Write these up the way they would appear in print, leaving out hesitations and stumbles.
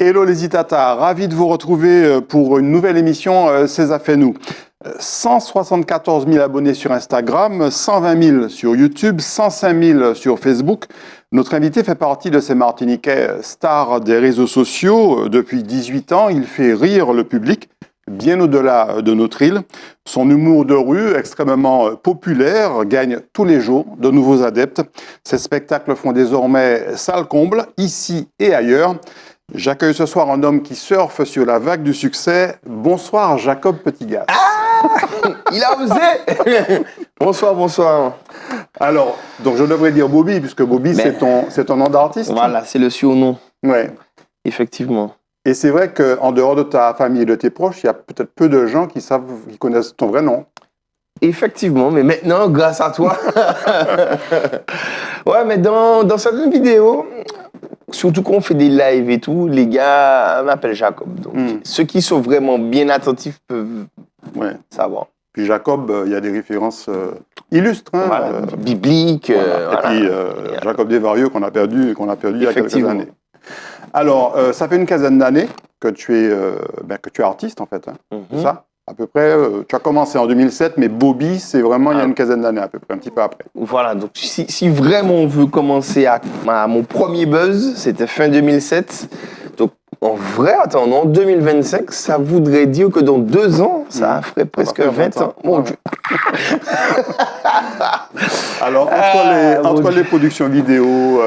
Hello les Itata, ravi de vous retrouver pour une nouvelle émission C'est ça fait nous. 174 000 abonnés sur Instagram, 120 000 sur YouTube, 105 000 sur Facebook. Notre invité fait partie de ces Martiniquais stars des réseaux sociaux. Depuis 18 ans, il fait rire le public, bien au-delà de notre île. Son humour de rue, extrêmement populaire, gagne tous les jours de nouveaux adeptes. Ses spectacles font désormais salle comble, ici et ailleurs. J'accueille ce soir un homme qui surfe sur la vague du succès. Bonsoir Jacob Petitgas. Ah, il a osé. Bonsoir, bonsoir. Alors, donc je devrais dire Bobby, puisque Bobby c'est ton nom d'artiste. Voilà, c'est le surnom. Ouais. Effectivement. Et c'est vrai qu'en dehors de ta famille et de tes proches, il y a peut-être peu de gens qui connaissent ton vrai nom. Effectivement, mais maintenant, grâce à toi. Ouais, mais dans certaines vidéos, surtout quand on fait des lives et tout, les gars m'appellent Jacob. Donc, ceux qui sont vraiment bien attentifs peuvent savoir. Puis Jacob, il y a des références illustres, hein, voilà, bibliques. Voilà. Et puis Jacob Desvarieux qu'on a perdu il y a quelques années. Alors, ça fait une quinzaine d'années que tu es artiste en fait, hein. C'est ça? À peu près, tu as commencé en 2007, mais Bobby, c'est vraiment il y a une quinzaine d'années à peu près, un petit peu après. Voilà, donc si vraiment on veut commencer à mon premier buzz, c'était fin 2007. Donc en vrai, en 2025, ça voudrait dire que dans 2 ans, ça ferait presque 20 ans. Mon Dieu. Alors, entre les productions vidéo,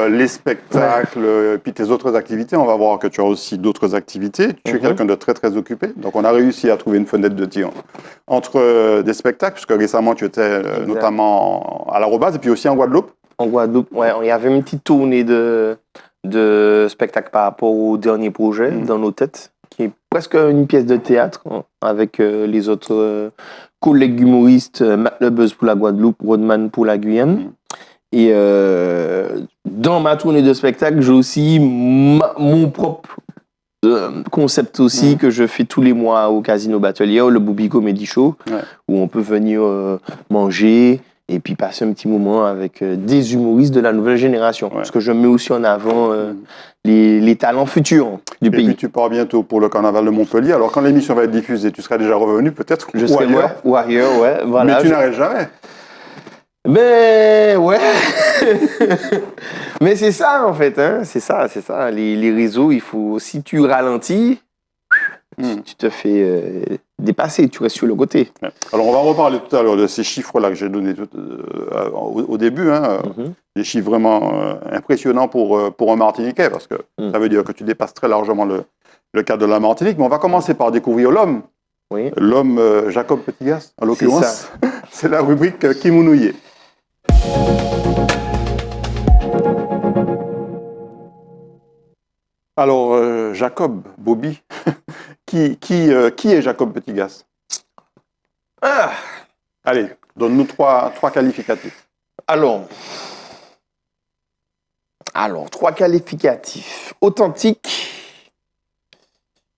les spectacles, puis tes autres activités, on va voir que tu as aussi d'autres activités. Tu es quelqu'un de très, très occupé. Donc, on a réussi à trouver une fenêtre de tir entre des spectacles, puisque récemment, tu étais notamment à l'Arobase et puis aussi en Guadeloupe. En Guadeloupe, ouais. Il y avait une petite tournée de spectacles par rapport au dernier projet dans nos têtes, qui est presque une pièce de théâtre, hein, avec les autres collègues humoristes, Matt Le Buzz pour la Guadeloupe, Rodman pour la Guyane. Et dans ma tournée de spectacle, j'ai aussi mon propre concept aussi que je fais tous les mois au Casino Batelier, le Bobby Comedy Show, où on peut venir manger et puis passer un petit moment avec des humoristes de la nouvelle génération. Parce que je mets aussi en avant les talents futurs du pays. Et puis tu pars bientôt pour le carnaval de Montpellier. Alors quand l'émission va être diffusée, tu seras déjà revenu peut-être ou ailleurs, ouais. Voilà, mais tu n'arrêtes jamais. Ben ouais. Mais c'est ça en fait, hein. C'est ça. Les réseaux, il faut, si tu ralentis, tu te fais dépasser, tu restes sur le côté. Alors on va reparler tout à l'heure de ces chiffres-là que j'ai donnés au début, hein. Des chiffres vraiment impressionnants pour un Martiniquais, parce que ça veut dire que tu dépasses très largement le cadre de la Martinique. Mais on va commencer par découvrir l'homme. Oui. L'homme Jacob Petitgas, en l'occurrence. C'est la rubrique Kimounouye. Alors, Jacob, Bobby, qui est Jacob Petitgas? Allez, donne-nous trois qualificatifs. Alors, 3 qualificatifs. Authentique,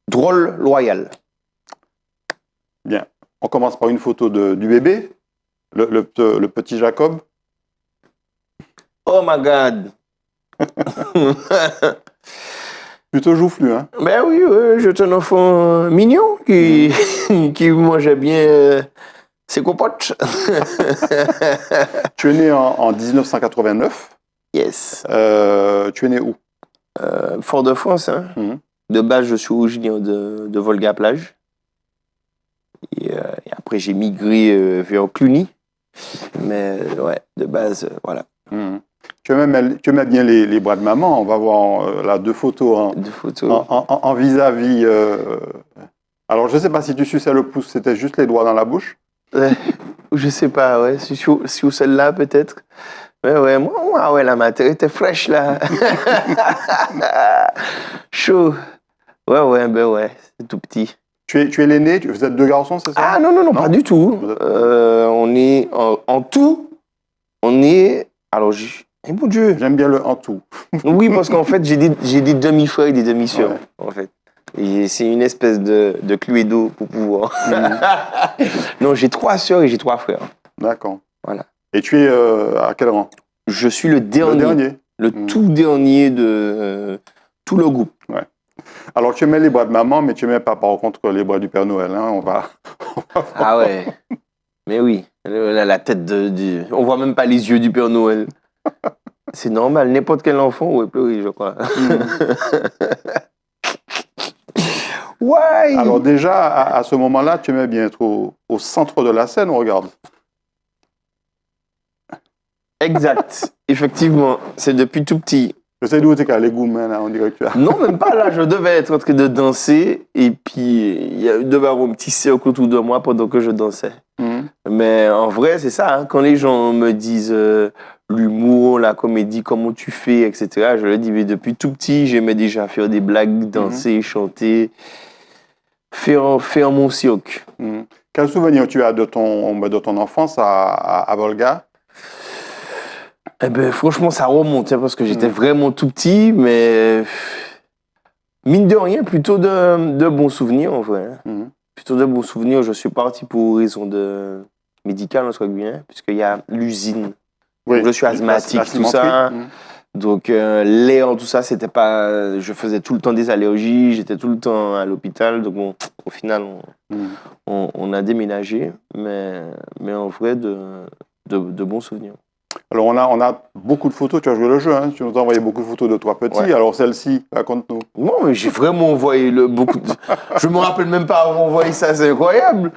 drôle, loyal. Bien. On commence par une photo du bébé, le petit Jacob. Oh my God. Plutôt joufflu, hein? Ben oui, je suis un enfant mignon qui mangeait bien ses compotes. Tu es né en 1989. Yes. Tu es né où? Fort-de-France, hein. De base, je suis originaire de Volga-Plage. Et après, j'ai migré vers Cluny. Mais ouais, de base, voilà. Tu aimais bien les bras de maman. On va voir là 2 photos, en vis-à-vis. Alors, je ne sais pas si tu suçais le pouce, c'était juste les doigts dans la bouche. Je sais pas, ouais. Sur celle-là, peut-être. Ouais, moi, la matière était fraîche, là. Chaud. Ouais, c'est tout petit. Tu es l'aîné, vous êtes 2 garçons, c'est ça? Ah non, pas du tout. On est en tout, on est. Alors, mon Dieu. J'aime bien le en tout. Oui, parce qu'en fait, j'ai des demi-frères et des demi-sœurs, en fait. Et c'est une espèce de Cluedo pour pouvoir. Non, j'ai 3 sœurs et j'ai 3 frères. D'accord. Voilà. Et tu es à quel rang? Je suis le dernier. Le tout dernier de tout le groupe. Ouais. Alors, tu aimais les bras de maman, mais tu n'aimais pas, par contre, les bras du Père Noël. Hein. Ah ouais. Mais oui, la tête on voit même pas les yeux du Père Noël. C'est normal, n'importe quel enfant aurait pleuré, je crois. Ouais. Alors déjà, à ce moment-là, tu aimais bien être au centre de la scène, on regarde. Exact. Effectivement, c'est depuis tout petit. Je sais d'où tu es les gourmands, là, on dirait que tu as. Non, même pas là, je devais être en train de danser et puis il devait y avoir un petit cercle autour de moi pendant que je dansais. Mais en vrai, c'est ça, hein, quand les gens me disent l'humour, la comédie, comment tu fais, etc., je leur dis, mais depuis tout petit, j'aimais déjà faire des blagues, danser, chanter, faire mon cirque. Quel souvenir tu as de ton enfance à Volga? Eh ben, franchement, ça remonte, hein, parce que j'étais vraiment tout petit, mais mine de rien, plutôt de bons souvenirs, en vrai. Hein. Plutôt de bons souvenirs. Je suis parti pour raison médicale, entre guillemets, puisqu'il y a l'usine. Oui, je suis asthmatique, tout ça. Donc, l'air, tout ça, c'était pas. Je faisais tout le temps des allergies, j'étais tout le temps à l'hôpital. Donc, bon, au final, on a déménagé, mais en vrai, de bons souvenirs. Alors, on a beaucoup de photos, tu as joué le jeu, hein, tu nous as envoyé beaucoup de photos de toi petit. Ouais. Alors, celle-ci, raconte-nous. Non, mais j'ai vraiment envoyé beaucoup de... Je me rappelle même pas avoir envoyé ça, c'est incroyable.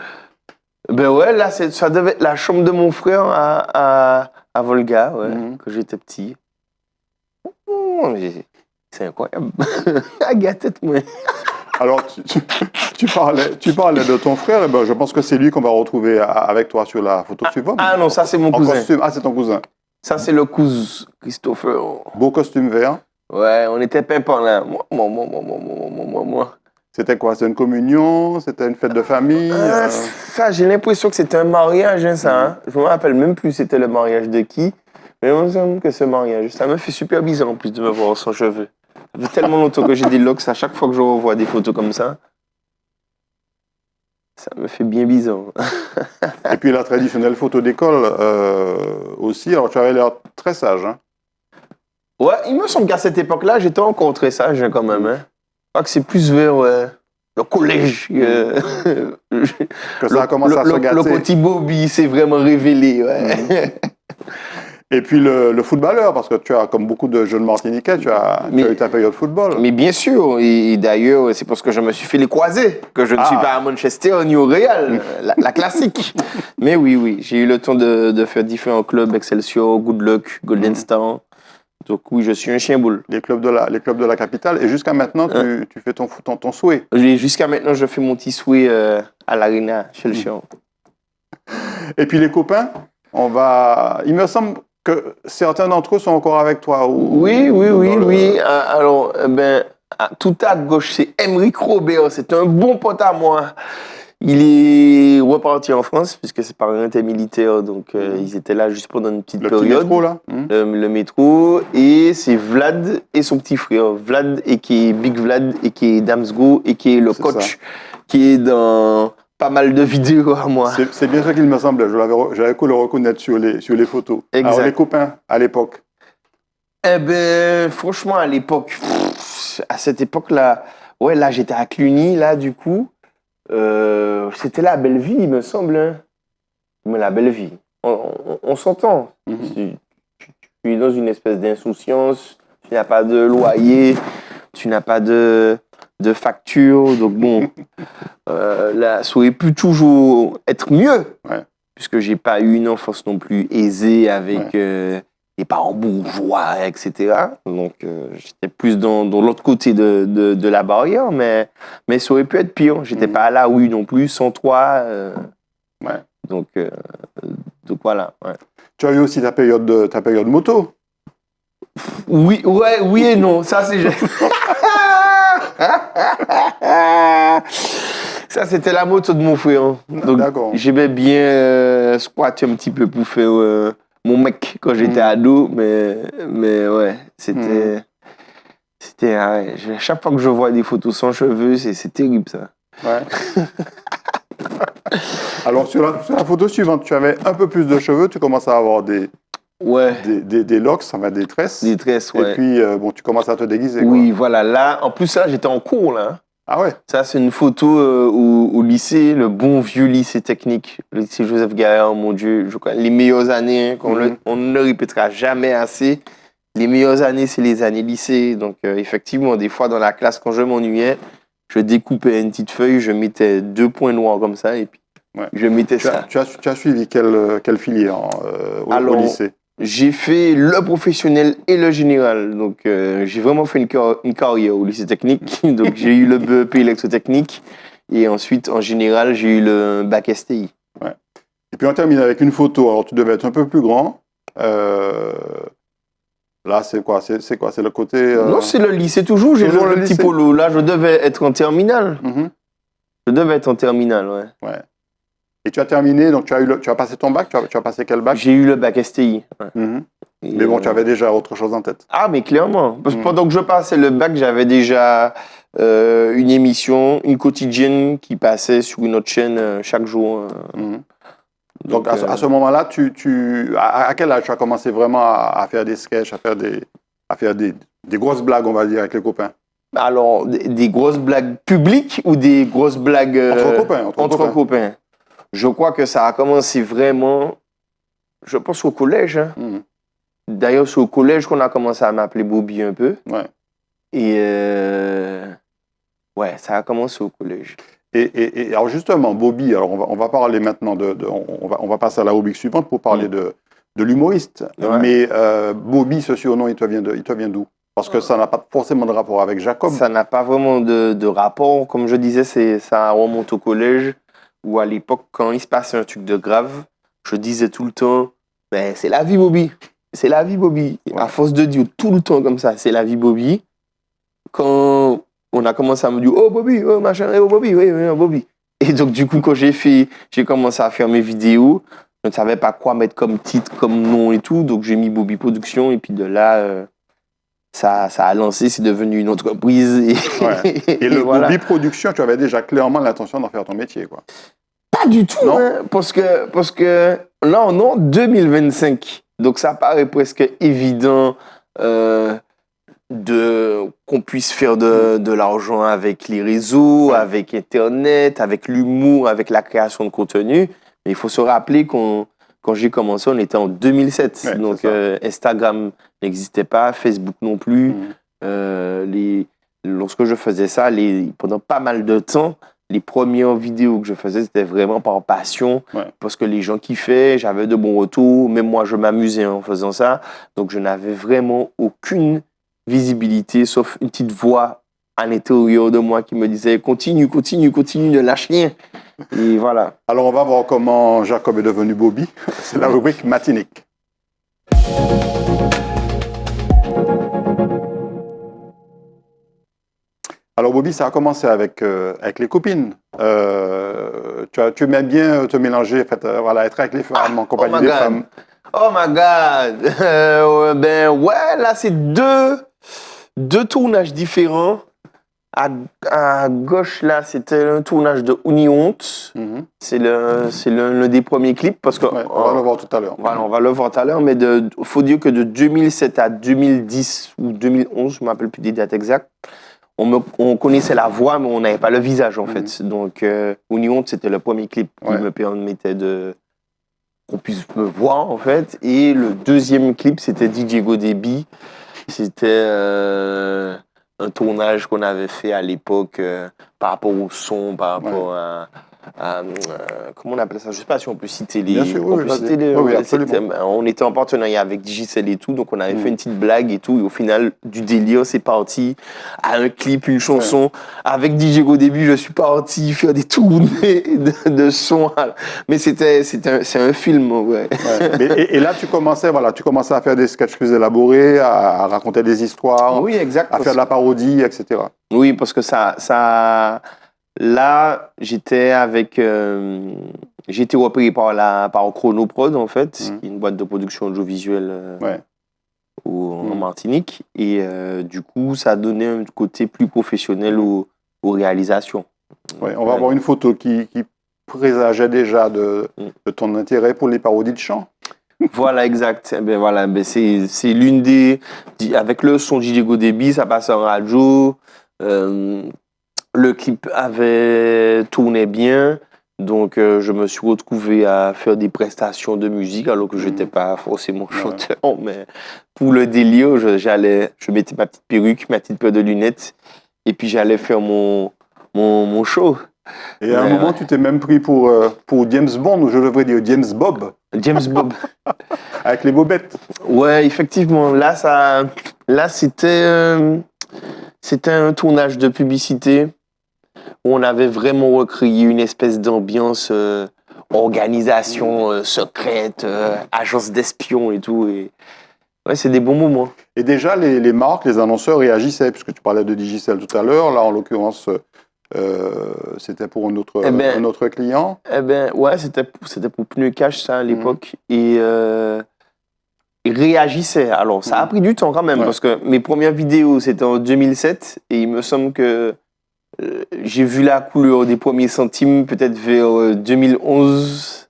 Ben ouais, là, ça devait être la chambre de mon frère à Volga, ouais, quand j'étais petit. C'est incroyable. Agathe, moi. Alors, tu parlais de ton frère, et ben, je pense que c'est lui qu'on va retrouver avec toi sur la photo suivante. Ah non, ça c'est mon cousin. Costume. Ah, c'est ton cousin. Ça c'est le cousin Christopher. Beau costume vert. Ouais, on était pimpants là. Moi. C'était quoi? C'était une communion? C'était une fête de famille? Ça, j'ai l'impression que c'était un mariage, hein, ça. Hein. Je me rappelle même plus c'était le mariage de qui. Mais on me semble que ce mariage, ça me fait super bizarre en plus de me voir sans cheveux. Ça fait tellement longtemps que j'ai des locks, à chaque fois que je revois des photos comme ça, ça me fait bien bizarre. Et puis la traditionnelle photo d'école aussi, alors tu avais l'air très sage. Hein? Ouais, il me semble qu'à cette époque-là, j'étais encore très sage quand même. Hein. Je crois que c'est plus vers le collège que ça a commencé à se gâter. Le petit Bobby s'est vraiment révélé. Ouais. Et puis le footballeur, parce que tu as, comme beaucoup de jeunes Martiniquais, tu as eu ta période football. Mais bien sûr, et d'ailleurs, c'est parce que je me suis fait les croisés que je ne suis pas à Manchester ni au Real, la classique. Mais oui, j'ai eu le temps de faire différents clubs, Excelsior, Good Luck, Golden Star. Donc oui, je suis un chien boule. Les clubs de la capitale. Et jusqu'à maintenant, tu fais ton souhait. Jusqu'à maintenant, je fais mon petit souhait à l'Arena, chez le chien. Et puis les copains, il me semble que certains d'entre eux sont encore avec toi. Oui. Alors, tout à gauche, c'est Aymeric Robert. C'est un bon pote à moi. Il est reparti en France, puisque ses parents étaient militaires, donc ils étaient là juste pendant une petite période. Le métro, là. Le métro. Et c'est Vlad et son petit frère. Vlad, et qui est Big Vlad, et qui est Damsgo, et qui est le coach, qui est dans pas mal de vidéos à moi. C'est bien ça qu'il me semblait. J'avais pu le reconnaître sur les photos. Exact. Alors, les copains, à l'époque? Eh ben, franchement, à l'époque, à cette époque-là, ouais, là, j'étais à Cluny, là, du coup. C'était la belle vie, il me semble. Hein. Mais la belle vie. On s'entend. Tu es dans une espèce d'insouciance. Tu n'as pas de loyer. Tu n'as pas de facture. Donc bon, là, ça aurait pu toujours être mieux. Ouais. Puisque j'ai pas eu une enfance non plus aisée avec des parents bourgeois, etc. Donc j'étais plus dans l'autre côté de la barrière, mais ça aurait pu être pire. J'étais pas à la rue non plus, sans toi. Donc voilà. Ouais. Tu as eu aussi ta période moto? Oui et non. Ça, c'est... Ça, c'était la moto de mon frère. Donc, j'aimais bien squatter un petit peu pour faire mon mec quand j'étais ado. Mais ouais, c'était... chaque fois que je vois des photos sans cheveux, c'est terrible, ça. Ouais. Alors, sur la photo suivante, tu avais un peu plus de cheveux, tu commences à avoir des Ouais. des locks, ça va des tresses. Des tresses, ouais. Et puis, bon, tu commences à te déguiser. Oui, Quoi. voilà. Là, en plus, là, j'étais en cours, là. Ah ouais? Ça, c'est une photo au lycée, le bon vieux lycée technique, le lycée Joseph Gaillard, mon Dieu. Je crois, les meilleures années, hein, on ne le répétera jamais assez. Les meilleures années, c'est les années lycée. Donc, effectivement, des fois, dans la classe, quand je m'ennuyais, je découpais une petite feuille, je mettais 2 points noirs comme ça, et puis je mettais ça. Tu as suivi quelle filière au lycée? J'ai fait le professionnel et le général. Donc, j'ai vraiment fait une carrière au lycée technique. Donc, j'ai eu le BEP électrotechnique. Et ensuite, en général, j'ai eu le bac STI. Ouais. Et puis, on termine avec une photo. Alors, tu devais être un peu plus grand. Là, c'est quoi? C'est le côté... Non, c'est le lycée toujours. J'ai le petit polo. Là, je devais être en terminale. Je devais être en terminale, ouais. Et tu as terminé, donc tu as passé ton bac, tu as passé quel bac? J'ai eu le bac STI. Ouais. Mais bon, tu avais déjà autre chose en tête. Ah, mais clairement. Parce que pendant que je passais le bac, j'avais déjà une émission, une quotidienne qui passait sur une autre chaîne chaque jour. Donc, à ce moment-là, à quel âge tu as commencé vraiment à faire des sketchs, à faire des grosses blagues, on va dire, avec les copains? Alors, des grosses blagues publiques ou des grosses blagues entre copains? Je crois que ça a commencé vraiment, je pense, au collège. Hein. D'ailleurs, c'est au collège qu'on a commencé à m'appeler Bobby un peu. Ouais. Et ouais, ça a commencé au collège. Et alors justement, Bobby, alors on va parler maintenant on va passer à la rubrique suivante pour parler de l'humoriste. Ouais. Mais Bobby, ce surnom, il te vient d'où? Parce que ça n'a pas forcément de rapport avec Jacob. Ça n'a pas vraiment de rapport. Comme je disais, ça remonte au collège. Où à l'époque, quand il se passait un truc de grave, je disais tout le temps, ben, c'est la vie, Bobby. C'est la vie, Bobby. Ouais. À force de dire tout le temps comme ça, c'est la vie, Bobby. Quand on a commencé à me dire, oh, Bobby, oh, machin, oh, Bobby, oui, Bobby. Et donc, du coup, quand j'ai commencé à faire mes vidéos, je ne savais pas quoi mettre comme titre, comme nom et tout. Donc, j'ai mis Bobby Production. Et puis de là, ça a lancé, c'est devenu une entreprise. Et le voilà. Bobby Production, tu avais déjà clairement l'intention d'en faire ton métier, quoi. Pas du tout, hein, parce que là, on est en 2025. Donc, ça paraît presque évident qu'on puisse faire de l'argent avec les réseaux, avec Internet, avec l'humour, avec la création de contenu. Mais il faut se rappeler quand j'ai commencé, on était en 2007. Ouais, donc, Instagram n'existait pas, Facebook non plus. Lorsque je faisais ça, pendant pas mal de temps, les premières vidéos que je faisais, c'était vraiment par passion, parce que les gens kiffaient, j'avais de bons retours, même moi, je m'amusais en faisant ça. Donc, je n'avais vraiment aucune visibilité, sauf une petite voix à l'intérieur de moi qui me disait « Continue, continue, continue, ne lâche rien ». Et voilà. Alors, on va voir comment Jacob est devenu Bobby. C'est la rubrique Matinique. Alors Bobby, ça a commencé avec les copines. Tu aimais bien te mélanger, en fait, être avec les femmes, en compagnie des femmes. Oh my God! Ben ouais, là c'est deux tournages différents. À gauche là, c'était un tournage de Uni Honte. C'est l'un des premiers clips parce que on va le voir tout à l'heure. Voilà, on va le voir tout à l'heure, mais faut dire que de 2007 à 2010 ou 2011, je ne me rappelle plus des dates exactes. On connaissait la voix, mais on n'avait pas le visage, en fait. Donc, Uni Honte, c'était le premier clip qui me permettait qu'on puisse me voir, en fait. Et le deuxième clip, c'était DJ Godeby. C'était un tournage qu'on avait fait à l'époque par rapport au son, par rapport à comment on appelle ça? Je ne sais pas si on peut citer les... Bien sûr, on était en partenariat avec Digicel et tout, donc on avait fait une petite blague et tout, et au final, du délire, c'est parti à un clip, une chanson. Avec DJ Godeby, je suis parti faire des tournées de son. Mais c'est un film, Et là, tu commençais à faire des sketchs plus élaborés, à raconter des histoires, oui, exact, à faire de la parodie, etc. Oui, parce que ça là, j'étais repéré par Chronoprod, en fait, qui est une boîte de production audiovisuelle en Martinique. Et du coup, ça a donné un côté plus professionnel aux réalisations. Ouais, on va avoir une photo qui présageait déjà de ton intérêt pour les parodies de chant. Voilà, exact. Eh ben, voilà, ben, c'est l'une avec le son DJ Godéby, ça passe en radio. Le clip avait tourné bien. Donc, je me suis retrouvé à faire des prestations de musique alors que je n'étais pas forcément chanteur. Mais pour le délire, je mettais ma petite perruque, ma petite paire de lunettes et puis j'allais faire mon show. Et à un moment, tu t'es même pris pour James Bond, ou je devrais dire James Bob. James Bob. Avec les bobettes. Ouais, effectivement. Là, c'était un tournage de publicité où on avait vraiment recréé une espèce d'ambiance organisation secrète, agence d'espions et tout. Et ouais, c'est des bons moments. Et déjà, les marques, les annonceurs réagissaient, puisque tu parlais de Digicel tout à l'heure. Là, en l'occurrence, c'était pour un autre client. Eh ben, ouais, c'était pour Pneu Cash, ça, à l'époque. Et ils réagissaient. Alors, ça a pris du temps quand même, parce que mes premières vidéos, c'était en 2007. Et il me semble que j'ai vu la couleur des premiers centimes peut-être vers 2011.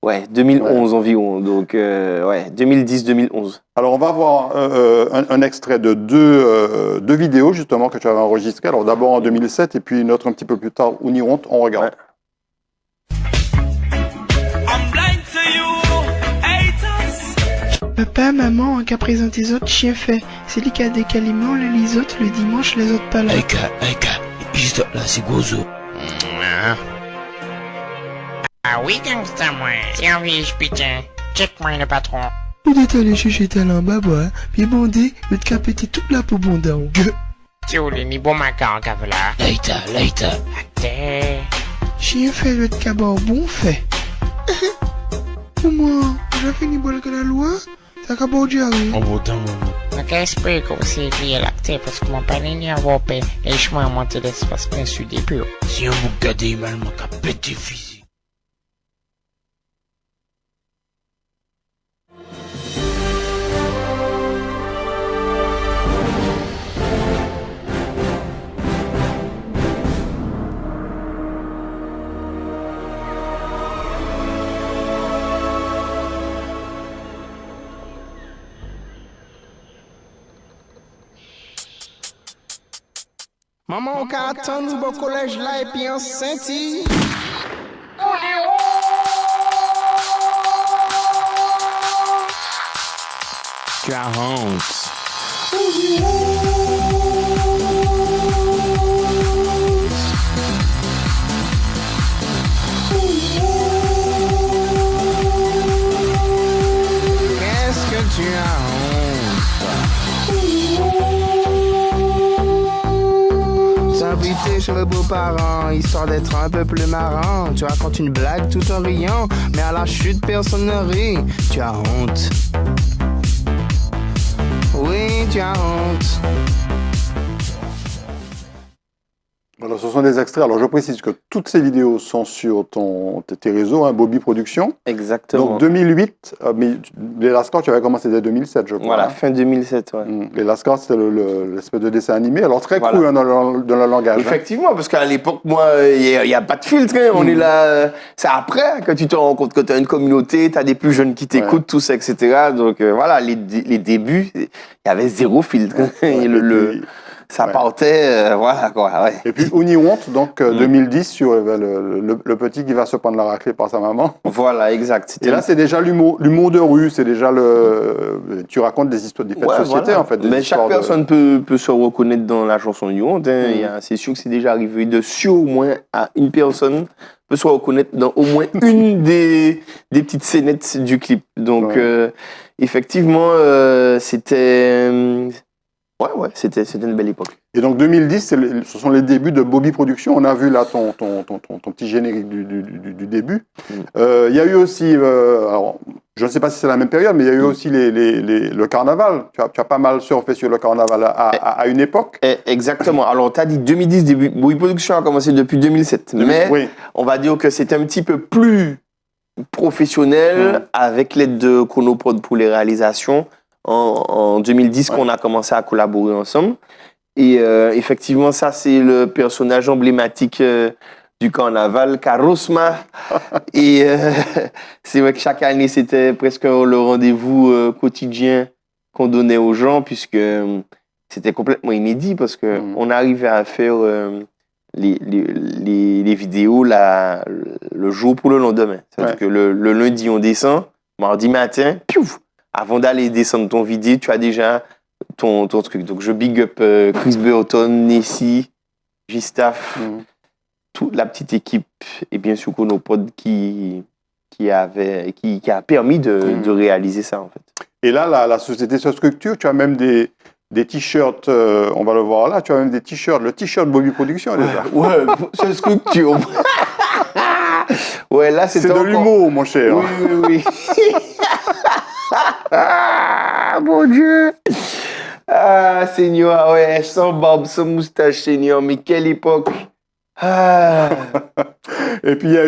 Ouais, 2011 environ. Donc, 2010-2011. Alors, on va voir un extrait de deux vidéos, justement, que tu avais enregistrées. Alors, d'abord en 2007 et puis une autre un petit peu plus tard, Unironte. On regarde. Papa, maman, qu'à présenter les autres, chien fait. C'est lui qui a des caliments, les autres, le dimanche, les autres pas là. Aïka, juste là, c'est Gozo. Ah oui, gangsta, moi. Tiens, viens, putain. Check-moi le patron. Vous êtes allé chercher talent baba, puis bondé, le capéter toute la peau bondant. Tu ou les ni bon macan, là. Laïta. Attends. Chien fait le cabot bon fait. Pour moi, j'ai fini boire que la loi, ça cabot diarrhée. En beau temps, Donc, espère que vous êtes lié à l'acte parce que mon panier n'y a pas paix. Et je m'en monte l'espace bien sûr des purs. si on vous garde mal, mon cap petit physique. Maman, on a attendu au collège là et puis enceinte. Tu as honte. Qu'est-ce que tu as honte? S'inviter chez le beau-parent, histoire d'être un peu plus marrant. Tu racontes une blague tout en riant, mais à la chute personne ne rit. Tu as honte. Oui, tu as honte. Alors, ce sont des extraits. Alors, je précise que toutes ces vidéos sont sur tes réseaux, hein, Bobby Productions. Exactement. Donc, 2008, mais les Lascars, tu avais commencé dès 2007, je crois. Voilà, hein. fin 2007, ouais. Les Lascars, c'était l'espèce de dessin animé. Alors, très Voilà. cru hein, dans le langage. Effectivement, parce qu'à l'époque, moi, il n'y a pas de filtre. Hein. On est là. C'est après que tu te rends compte que tu as une communauté, tu as des plus jeunes qui t'écoutent, tout ça, etc. Donc, voilà, les débuts, il y avait zéro filtre. Ouais. Ça partait, voilà, quoi. Ouais. Et puis, Unironte, donc 2010, sur le petit qui va se prendre la raclée par sa maman. Voilà, exact. Et là, c'est déjà l'humour de rue, c'est déjà tu racontes des histoires, des faits de société, voilà. en fait. Mais chaque personne peut se reconnaître dans la chanson Unironte. Hein. C'est sûr que c'est déjà arrivé de sûr au moins à une personne peut se reconnaître dans au moins une des petites scénettes du clip. Donc, effectivement, c'était... Ouais, c'était une belle époque. Et donc 2010, ce sont les débuts de Bobby Productions. On a vu là ton petit générique du début. Il y a eu aussi, alors, je ne sais pas si c'est la même période, mais il y a eu aussi le carnaval. Tu as pas mal surfé sur le carnaval à une époque. Exactement. Alors, tu as dit 2010, début. Bobby Productions a commencé depuis 2007. Mais on va dire que c'était un petit peu plus professionnel avec l'aide de Chronoprod pour les réalisations. En 2010 qu'on a commencé à collaborer ensemble. Et effectivement, ça, c'est le personnage emblématique du carnaval, Karosma. Et c'est vrai que chaque année, c'était presque le rendez-vous quotidien qu'on donnait aux gens, puisque c'était complètement inédit, parce qu'on arrivait à faire les vidéos le jour pour le lendemain. C'est-à-dire que le lundi, on descend, mardi matin, piouf, avant d'aller descendre ton vidéo, tu as déjà ton truc. Donc, je big up Chris Burton, Nessie, Gustave, toute la petite équipe, et bien sûr nos potes qui a permis de réaliser ça, en fait. Et là, la société se structure, tu as même des t-shirts, on va le voir là, tu as même des t-shirts, le t-shirt Bobby Production déjà. Ouais, se structure. Ouais, là, c'est de l'humour, mon cher. Oui. Ah, mon Dieu. Ah, Seigneur, ouais, sans barbe, sans moustache, Seigneur, mais quelle époque. Ah. Et puis, il y a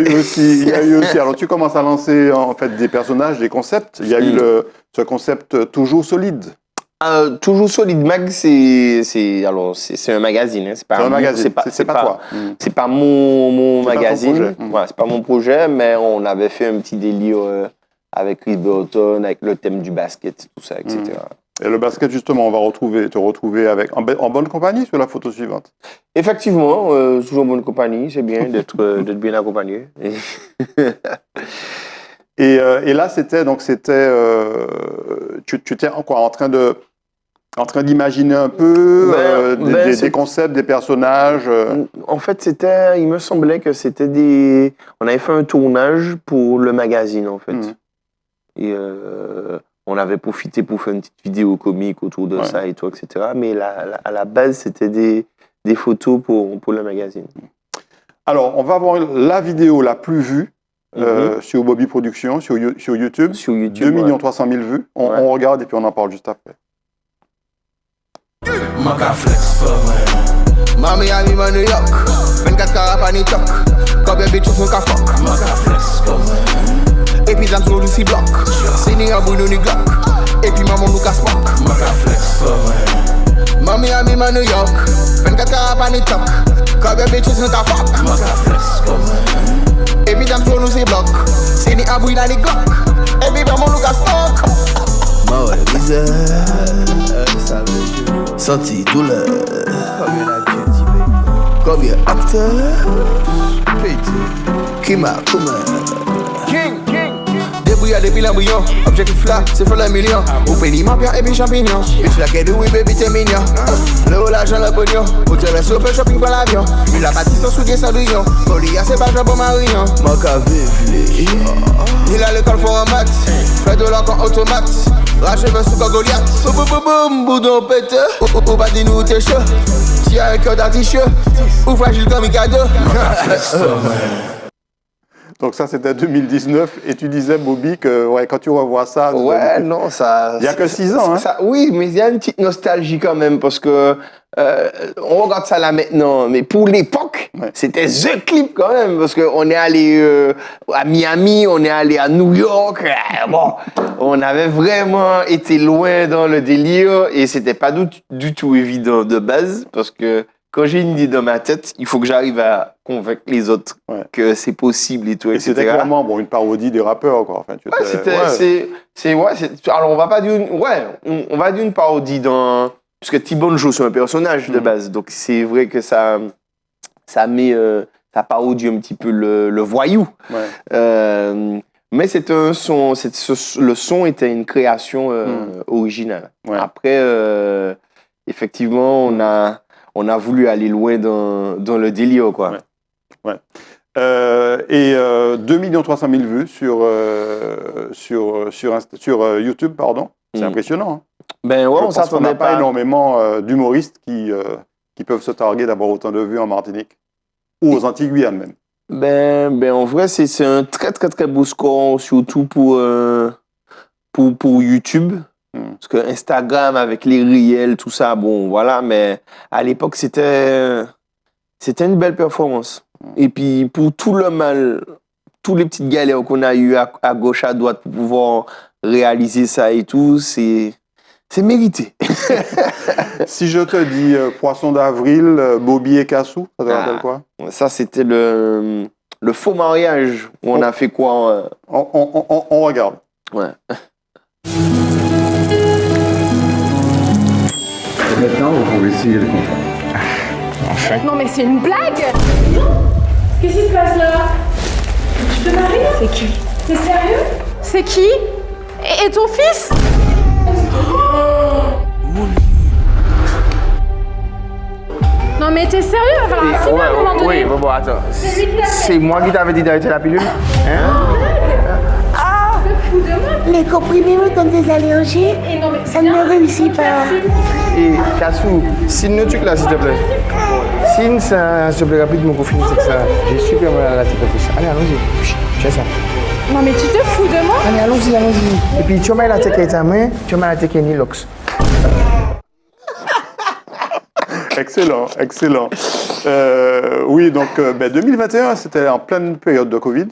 eu aussi, alors tu commences à lancer en fait des personnages, des concepts. Il y a eu ce concept Toujours Solide. Toujours Solide Mag, c'est un magazine. Hein. C'est un magazine, c'est pas toi. C'est pas mon magazine. Pas c'est pas mon projet, mais on avait fait un petit délire avec Chris Burton, avec le thème du basket, tout ça, etc. Et le basket, justement, on va te retrouver en bonne compagnie sur la photo suivante. Effectivement, toujours en bonne compagnie, c'est bien d'être bien accompagné. Et là, tu étais encore en train d'imaginer un peu des concepts, des personnages. En fait, il me semblait que on avait fait un tournage pour le magazine, en fait. Et on avait profité pour faire une petite vidéo comique autour de ça et tout, etc. Mais à la base, c'était des photos pour le magazine. Alors, on va voir la vidéo la plus vue sur Bobby Production, sur YouTube. Sur YouTube, 2 300 000 vues. On regarde et puis on en parle juste après. Miami, New York, 24 carats à New York, combien de bitches sont qu'à fuck. Et puis dans le lucie bloc, c'est ni un boulot ni glock. Et puis maman nous casse moque. Miami, New York, 24 carats à New York, combien de bitches sont qu'à fuck. Et puis dans le lucie bloc, c'est ni un boulot ni glock. Et puis maman nous casse moque. Ma ouais, bizarre, senti douleur. Combien acteur, qui m'a King. Débrouillard depuis l'embryon, objectif là, c'est faire le million. Ou pénis bien et puis champignon. Bitch la quête oui baby t'es mignon. Le haut l'argent le pognon, ou te laisse au fait shopping pour l'avion. Il a bâti son soulier Cendrillon, Polia c'est pas pour Marion. Moka vivli, il a l'école for un maths, fait de l'or en automate. Racheve sous Goliath, boum boum boum, boudon pété. Ou pas dis nous t'es chaud, tu as un cœur d'artichaut, ou fragile comme Mikado. Donc ça, c'était 2019. Et tu disais, Bobby, que quand tu revois ça... Ouais, non, ça... Il n'y a que 6 ans, hein. Oui, mais il y a une petite nostalgie quand même, parce que on regarde ça là maintenant, mais pour l'époque, c'était the clip quand même, parce qu'on est allé à Miami, on est allé à New York, bon, on avait vraiment été loin dans le délire, et c'était pas du tout évident de base, parce que quand j'ai une idée dans ma tête, il faut que j'arrive à convaincre les autres que c'est possible et tout, etc. Et c'était clairement une parodie des rappeurs, quoi. Enfin, alors on va pas dire on va dire une parodie parce que T-Bone joue sur un personnage de base, donc c'est vrai que ça parodie un petit peu le voyou. Mais c'est un son, le son était une création originale. Après, effectivement, on a voulu aller loin dans le délire, quoi. Et 2 300 000 vues sur YouTube, pardon. C'est impressionnant. Hein. Ben ouais, on s'attendait n'a pas énormément d'humoristes qui peuvent se targuer d'avoir autant de vues en Martinique. Ou aux Antilles-Guyane même. Ben en vrai, c'est un très très très beau score, surtout pour YouTube. Parce que Instagram avec les réels, tout ça, bon, voilà, mais à l'époque, c'était une belle performance. Et puis, pour tout le mal, tous les petites galères qu'on a eues à gauche, à droite pour pouvoir réaliser ça et tout, C'est mérité. Si je te dis Poisson d'avril, Bobby et Cassou, ça te rappelle quoi? Ça, c'était le faux mariage où on a fait quoi? On regarde. Ouais. Et maintenant, vous pouvez signer le contrat. Non mais c'est une blague. Qu'est-ce qui se passe là? Tu te maries? C'est qui? T'es sérieux? C'est qui? Et ton fils? Non mais t'es sérieux? Il va falloir un signe à un moment donné. Oui, bon, attends. C'est lui qui l'a fait. C'est moi qui t'avais dit d'arrêter la pilule. Tu te fous de moi? Les comprimés contre des allergies, Et non mais ça ne réussit pas. Et Cassou, signe le truc là, s'il te plaît. Signe ça, s'il te plaît, rapide, mon confine, c'est que ça. J'ai super mal à la tête en plus. Allez, allons-y. Fais ça. Non mais tu te fous de moi? Allez, allons-y, allons-y. Et puis, tu mets la tête avec ta main, tu mets la tête avec Nilox. Excellent, excellent. Oui, donc 2021, c'était en pleine période de Covid.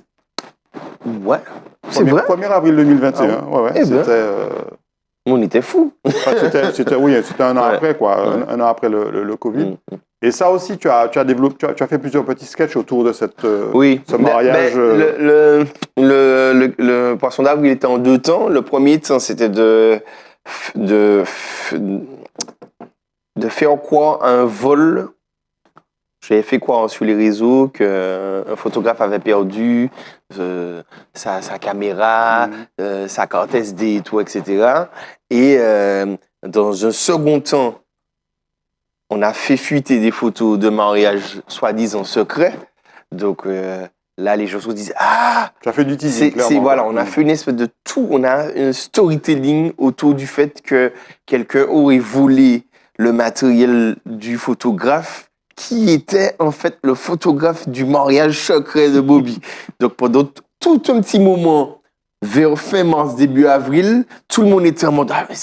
Ouais. C'est vrai? 1er avril 2021. Ouais, Eh ben. c'était... On était fous. c'était un an après, quoi. Un an après le Covid. Et ça aussi, tu as développé, tu as fait plusieurs petits sketchs autour de cette, ce mariage. Le Poisson d'avril était en 2 temps. Le premier temps, c'était de faire quoi un vol. J'avais fait quoi sur les réseaux qu'un photographe avait perdu sa caméra, sa carte SD et tout, etc. Et dans un second temps, on a fait fuiter des photos de mariage soi-disant secret. Donc là, les gens se disent « Ah !» Tu as fait du teasing, clairement. Voilà, on a fait une espèce de tout. On a un storytelling autour du fait que quelqu'un aurait volé le matériel du photographe qui était en fait le photographe du mariage secret de Bobby. Donc pendant tout un petit moment, vers fin mars, début avril, tout le monde était en mode « Ah, mais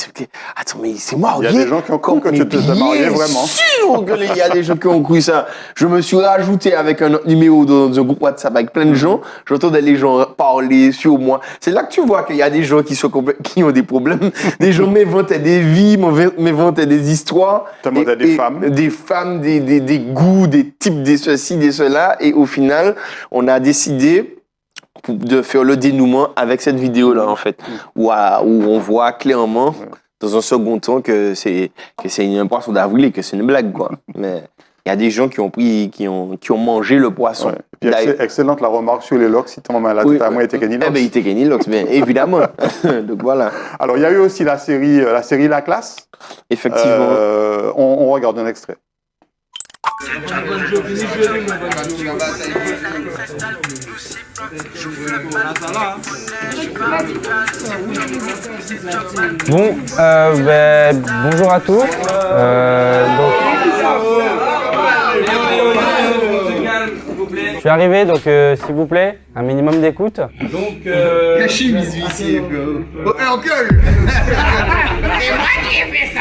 attends, mais il s'est marié !» Il y a des gens qui ont cru que tu te mariais vraiment. Sûr qu'il y a des gens qui ont cru ça. Je me suis rajouté avec un autre numéro dans un groupe WhatsApp avec plein de gens. J'entendais les gens parler sur moi. C'est là que tu vois qu'il y a des gens qui ont des problèmes. Des gens m'inventaient des vies, m'inventaient des histoires. T'inventais des femmes. Des femmes, des goûts, des types, des ceci, des cela. Et au final, on a décidé de faire le dénouement avec cette vidéo-là, en fait, où on voit clairement, dans un second temps, que c'est un poisson d'avril et que c'est une blague, quoi. Mais il y a des gens qui ont mangé le poisson. Ouais. Puis excellente la remarque sur les locks, si ton maman la tête à moi était Kenny Locks. Eh ben, il était Kenny Locks, bien évidemment. Donc voilà. Alors, il y a eu aussi la série La Classe. Effectivement. On regarde un extrait. Bon, bonjour à tous. Je suis arrivé, donc s'il vous plaît, un minimum d'écoute. Donc, Caché, ici, oh, engueule. C'est moi qui ai fait ça.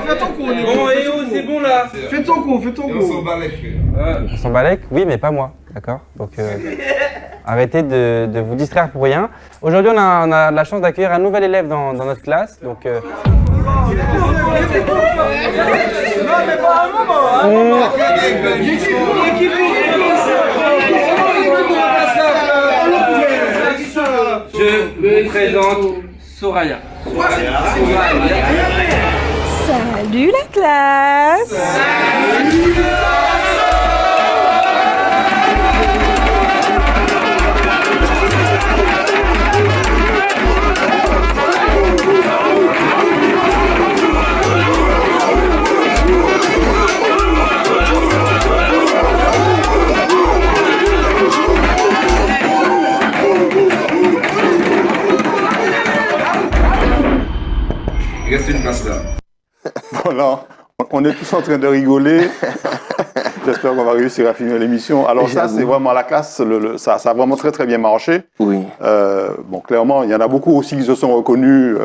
Fais ton con, Bon, et oh, c'est bon là. Fais ton con, fais ton con. On s'en balèque, oui, mais pas moi, d'accord. Donc, arrêtez de vous distraire pour rien. Aujourd'hui, on a la chance d'accueillir un nouvel élève dans notre classe, donc. Je vous présente Soraya. Salut la classe. Il reste une place là. Voilà, on est tous en train de rigoler. J'espère qu'on va réussir à finir l'émission. Alors ça, c'est vraiment la classe. Ça a vraiment très très bien marché. Oui. Bon, clairement, il y en a beaucoup aussi qui se sont reconnus.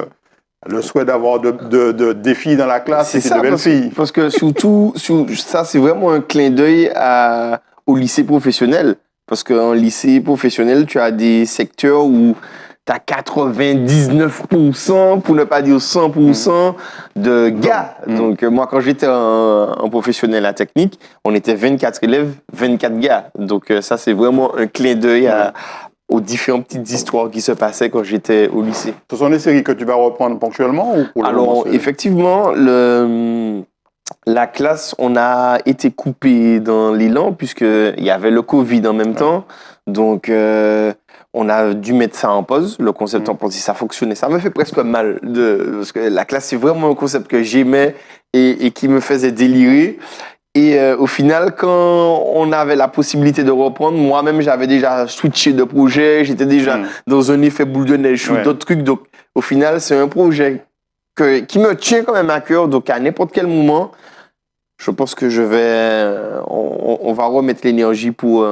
Le souhait d'avoir des filles dans la classe, c'est de belles filles. Parce que surtout, ça, c'est vraiment un clin d'œil au lycée professionnel. Parce qu'en lycée professionnel, tu as des secteurs où tu as 99%, pour ne pas dire 100% de gars. Donc, moi, quand j'étais en professionnel à technique, on était 24 élèves, 24 gars. Donc, ça, c'est vraiment un clin d'œil aux différentes petites histoires qui se passaient quand j'étais au lycée. Ce sont des séries que tu vas reprendre ponctuellement ou pour le moment, Alors, effectivement, la classe, on a été coupé dans l'élan puisqu'il y avait le Covid en même temps. Donc, on a dû mettre ça en pause, le concept en pause, si ça fonctionnait. Ça me fait presque mal, parce que la classe, c'est vraiment un concept que j'aimais et qui me faisait délirer. Et au final, quand on avait la possibilité de reprendre, moi-même, j'avais déjà switché de projet, j'étais déjà dans un effet boule de neige ou d'autres trucs. Donc, au final, c'est un projet qui me tient quand même à cœur. Donc, à n'importe quel moment, je pense que on va remettre l'énergie pour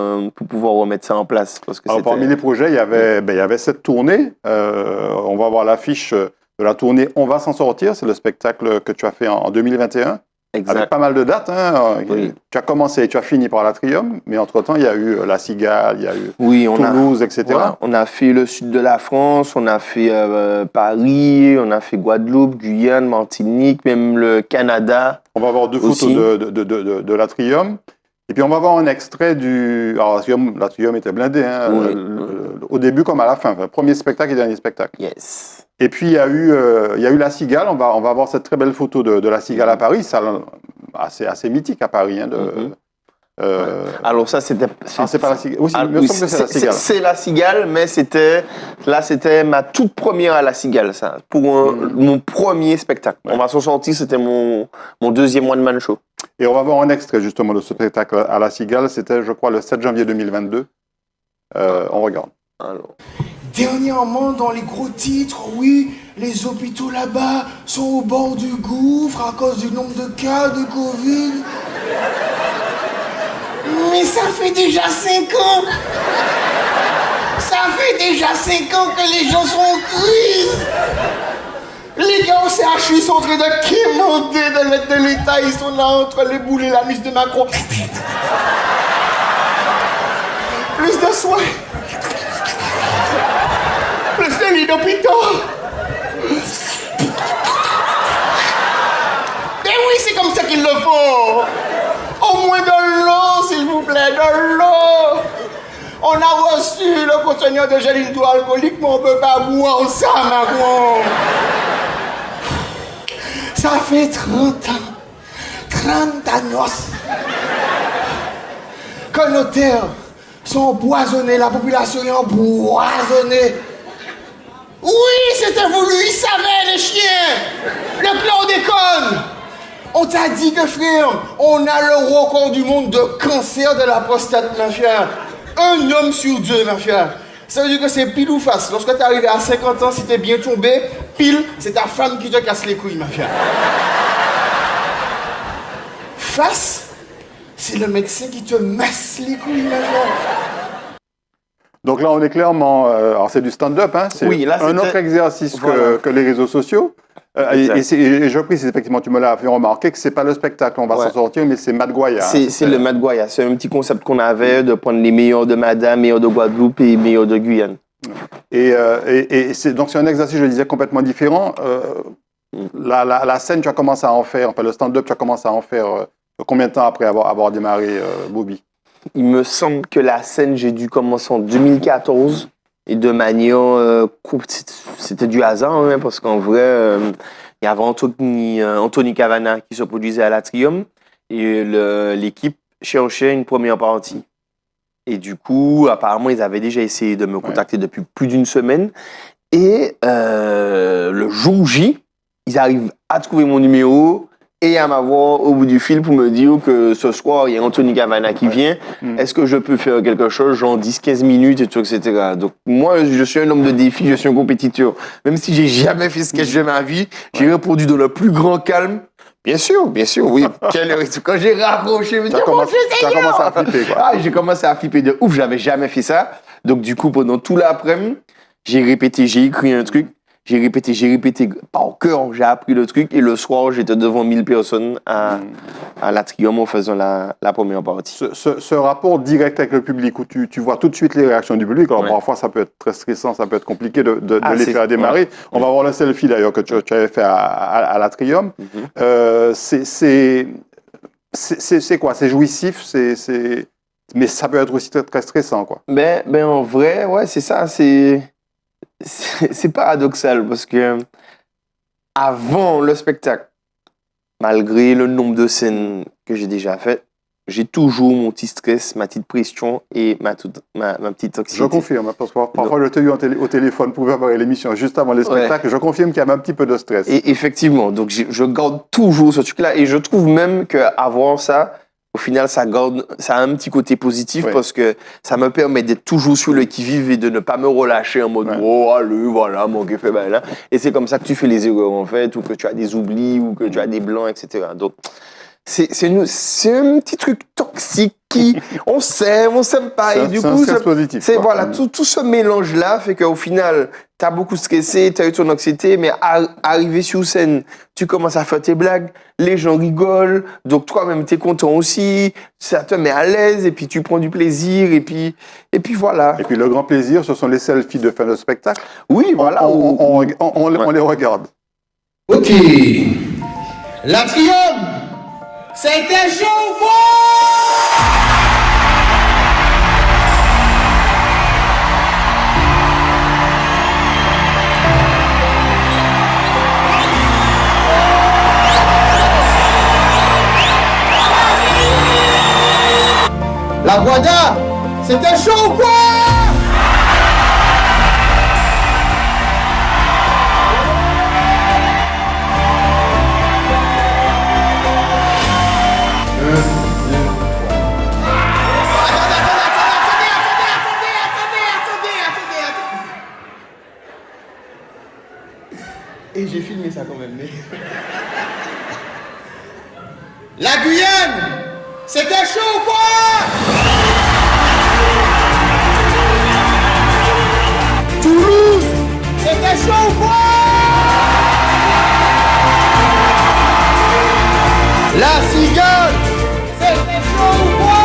pouvoir remettre ça en place. Parce que alors, parmi les projets, il y avait cette tournée. On va voir l'affiche de la tournée « On va s'en sortir ». C'est le spectacle que tu as fait en 2021. Exact. Avec pas mal de dates. Hein. Oui. Tu as commencé et tu as fini par l'Atrium, mais entre-temps, il y a eu La Cigale, il y a eu Toulouse, etc. Voilà, on a fait le sud de la France, on a fait Paris, on a fait Guadeloupe, Guyane, Martinique, même le Canada. On va avoir 2 photos de l'Atrium. Et puis, on va voir un extrait du... Alors, l'Atrium était blindé, hein, au début comme à la fin. Premier spectacle et dernier spectacle. Yes. Et puis, il y a eu La Cigale. On va voir cette très belle photo de La Cigale à Paris. Ça, assez mythique à Paris. Hein, alors ça, c'était... c'est pas La Cigale. Oui, il me semble que c'est La Cigale. C'est La Cigale, mais c'était ma toute première à La Cigale, ça. Pour mon premier spectacle. On va s'en sortir, c'était mon deuxième one-man show. Et on va voir un extrait, justement, de ce spectacle à La Cigale. C'était, je crois, le 7 janvier 2022. On regarde. Alors... Dernièrement, dans les gros titres, oui, les hôpitaux là-bas sont au bord du gouffre à cause du nombre de cas de Covid. Mais ça fait déjà 5 ans. Ça fait déjà 5 ans que les gens sont en crise. Les gars au CHU sont en train de quémander de l'aide de l'État. Ils sont là entre les boules et la mise de Macron. Plus de soins. Plus de lits d'hôpitaux. Mais oui, c'est comme ça qu'ils le font. Au moins de l'eau, s'il vous plaît, de l'eau. On a reçu le conteneur de gel hydroalcoolique, mais on ne peut pas boire ça, Macron. Ça fait 30 ans, 30 ans, que nos terres sont empoisonnées, la population est empoisonnée. Oui, c'était voulu, ils savaient, les chiens. Le plan déconne. On t'a dit que, frère, on a le record du monde de cancer de la prostate, ma fière. Un homme sur 2, ma fière. Ça veut dire que c'est pile ou face. Lorsque t'es arrivé à 50 ans, si t'es bien tombé, pile, c'est ta femme qui te casse les couilles, ma fière. Face, c'est le médecin qui te masse les couilles, ma fière. Donc là, on est clairement... alors, c'est du stand-up, hein. C'est un autre exercice que les réseaux sociaux. Et je précise, effectivement, tu me l'as fait remarquer, que c'est pas le spectacle, on va s'en sortir, mais c'est Matt Goya. C'est le Matt Goya. C'est un petit concept qu'on avait de prendre les meilleurs de Madame, meilleurs de Guadeloupe et meilleurs de Guyane. Donc c'est un exercice, je le disais, complètement différent. La scène, tu as commencé à en faire, enfin le stand-up, tu as commencé à en faire combien de temps après avoir démarré Bobby? Il me semble que la scène, j'ai dû commencer en 2014. Et de manière... c'était du hasard, hein, parce qu'en vrai, il y avait Anthony Cavana qui se produisait à l'Atrium. Et l'équipe cherchait une première partie. Et du coup, apparemment, ils avaient déjà essayé de me contacter depuis plus d'une semaine. Et le jour J, ils arrivent à trouver mon numéro et à m'avoir au bout du fil pour me dire que ce soir, il y a Anthony Cavana qui vient. Est-ce que je peux faire quelque chose, genre 10-15 minutes, et tout, etc. Donc, moi, je suis un homme de défi, je suis un compétiteur. Même si j'ai jamais fait sketch de ma vie, j'ai répondu dans le plus grand calme. Bien sûr, oui. Quand j'ai raccroché, je me dis, tu as commencé à flipper, quoi. Ah, j'ai commencé à flipper de ouf, j'avais jamais fait ça. Donc, du coup, pendant tout l'après-midi, j'ai répété, j'ai écrit un truc. J'ai répété par cœur, j'ai appris le truc et le soir, j'étais devant 1000 personnes à l'Atrium en faisant la première partie. Ce rapport direct avec le public où tu vois tout de suite les réactions du public, alors parfois ça peut être très stressant, ça peut être compliqué de les faire démarrer. Ouais. On va voir le selfie d'ailleurs que tu avais fait à l'Atrium. C'est quoi? C'est jouissif, mais ça peut être aussi très, très stressant, quoi. Ben en vrai, ouais, c'est ça, c'est paradoxal parce que avant le spectacle, malgré le nombre de scènes que j'ai déjà faites, j'ai toujours mon petit stress, ma petite pression et ma petite anxiété. Je confirme, parce que parfois je t'ai eu au téléphone pour préparer l'émission juste avant les spectacles, je confirme qu'il y avait un petit peu de stress. Et effectivement, donc je garde toujours ce truc-là et je trouve même qu'avoir ça, au final, ça a un petit côté positif parce que ça me permet d'être toujours sur le qui-vive et de ne pas me relâcher en mode oh, allez, voilà, mon gars fait ben là. Et c'est comme ça que tu fais les erreurs en fait, ou que tu as des oublis, ou que tu as des blancs, etc. Donc, c'est un petit truc toxique qui, on s'aime pas. Et du coup, un stress positif. C'est, voilà, tout ce mélange-là fait qu'au final, t'as beaucoup stressé, t'as eu ton anxiété, mais arrivé sur scène, tu commences à faire tes blagues, les gens rigolent, donc toi-même t'es content aussi, ça te met à l'aise, et puis tu prends du plaisir, et puis voilà. Et puis le grand plaisir, ce sont les selfies de fin de spectacle. Oui, voilà. On les regarde. Ok. L'Atrium, c'était chaud, quoi? La Guada, c'était chaud ou quoi? Et j'ai filmé ça quand même. La Guyane, c'était chaud ou quoi? Toulouse, c'était chaud ou quoi? La Cigale, c'était chaud ou quoi?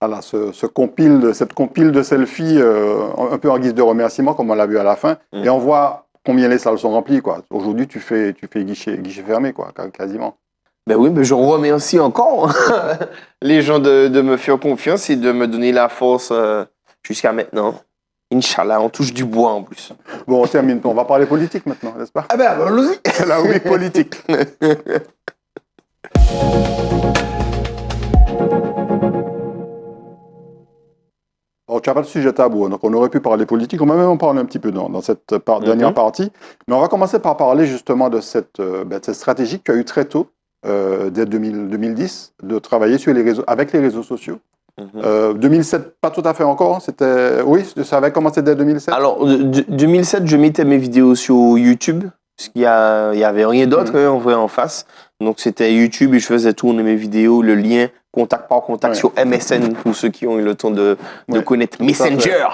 Voilà, cette compile de selfies, un peu en guise de remerciement, comme on l'a vu à la fin, et on voit combien les salles sont remplies, quoi. Aujourd'hui, tu fais guichet fermé, quoi, quasiment. Ben oui, mais je remercie encore les gens de me faire confiance et de me donner la force jusqu'à maintenant. Inch'Allah, on touche du bois en plus. Bon, on termine. On va parler politique maintenant, n'est-ce pas? Ah ben, allons-y. La rubrique politique. Alors, tu n'as pas de sujet tabou, donc on aurait pu parler politique, on va même en parler un petit peu dans cette dernière partie. Mais on va commencer par parler justement de cette stratégie que tu as eue très tôt, dès 2010, de travailler avec les réseaux sociaux. 2007, pas tout à fait encore, oui, ça avait commencé dès 2007. Alors, 2007, je mettais mes vidéos sur YouTube, parce qu'il y avait rien d'autre en vrai en face. Donc, c'était YouTube et je faisais tourner mes vidéos, le lien contact par contact sur MSN, pour ceux qui ont eu le temps de connaître Messenger.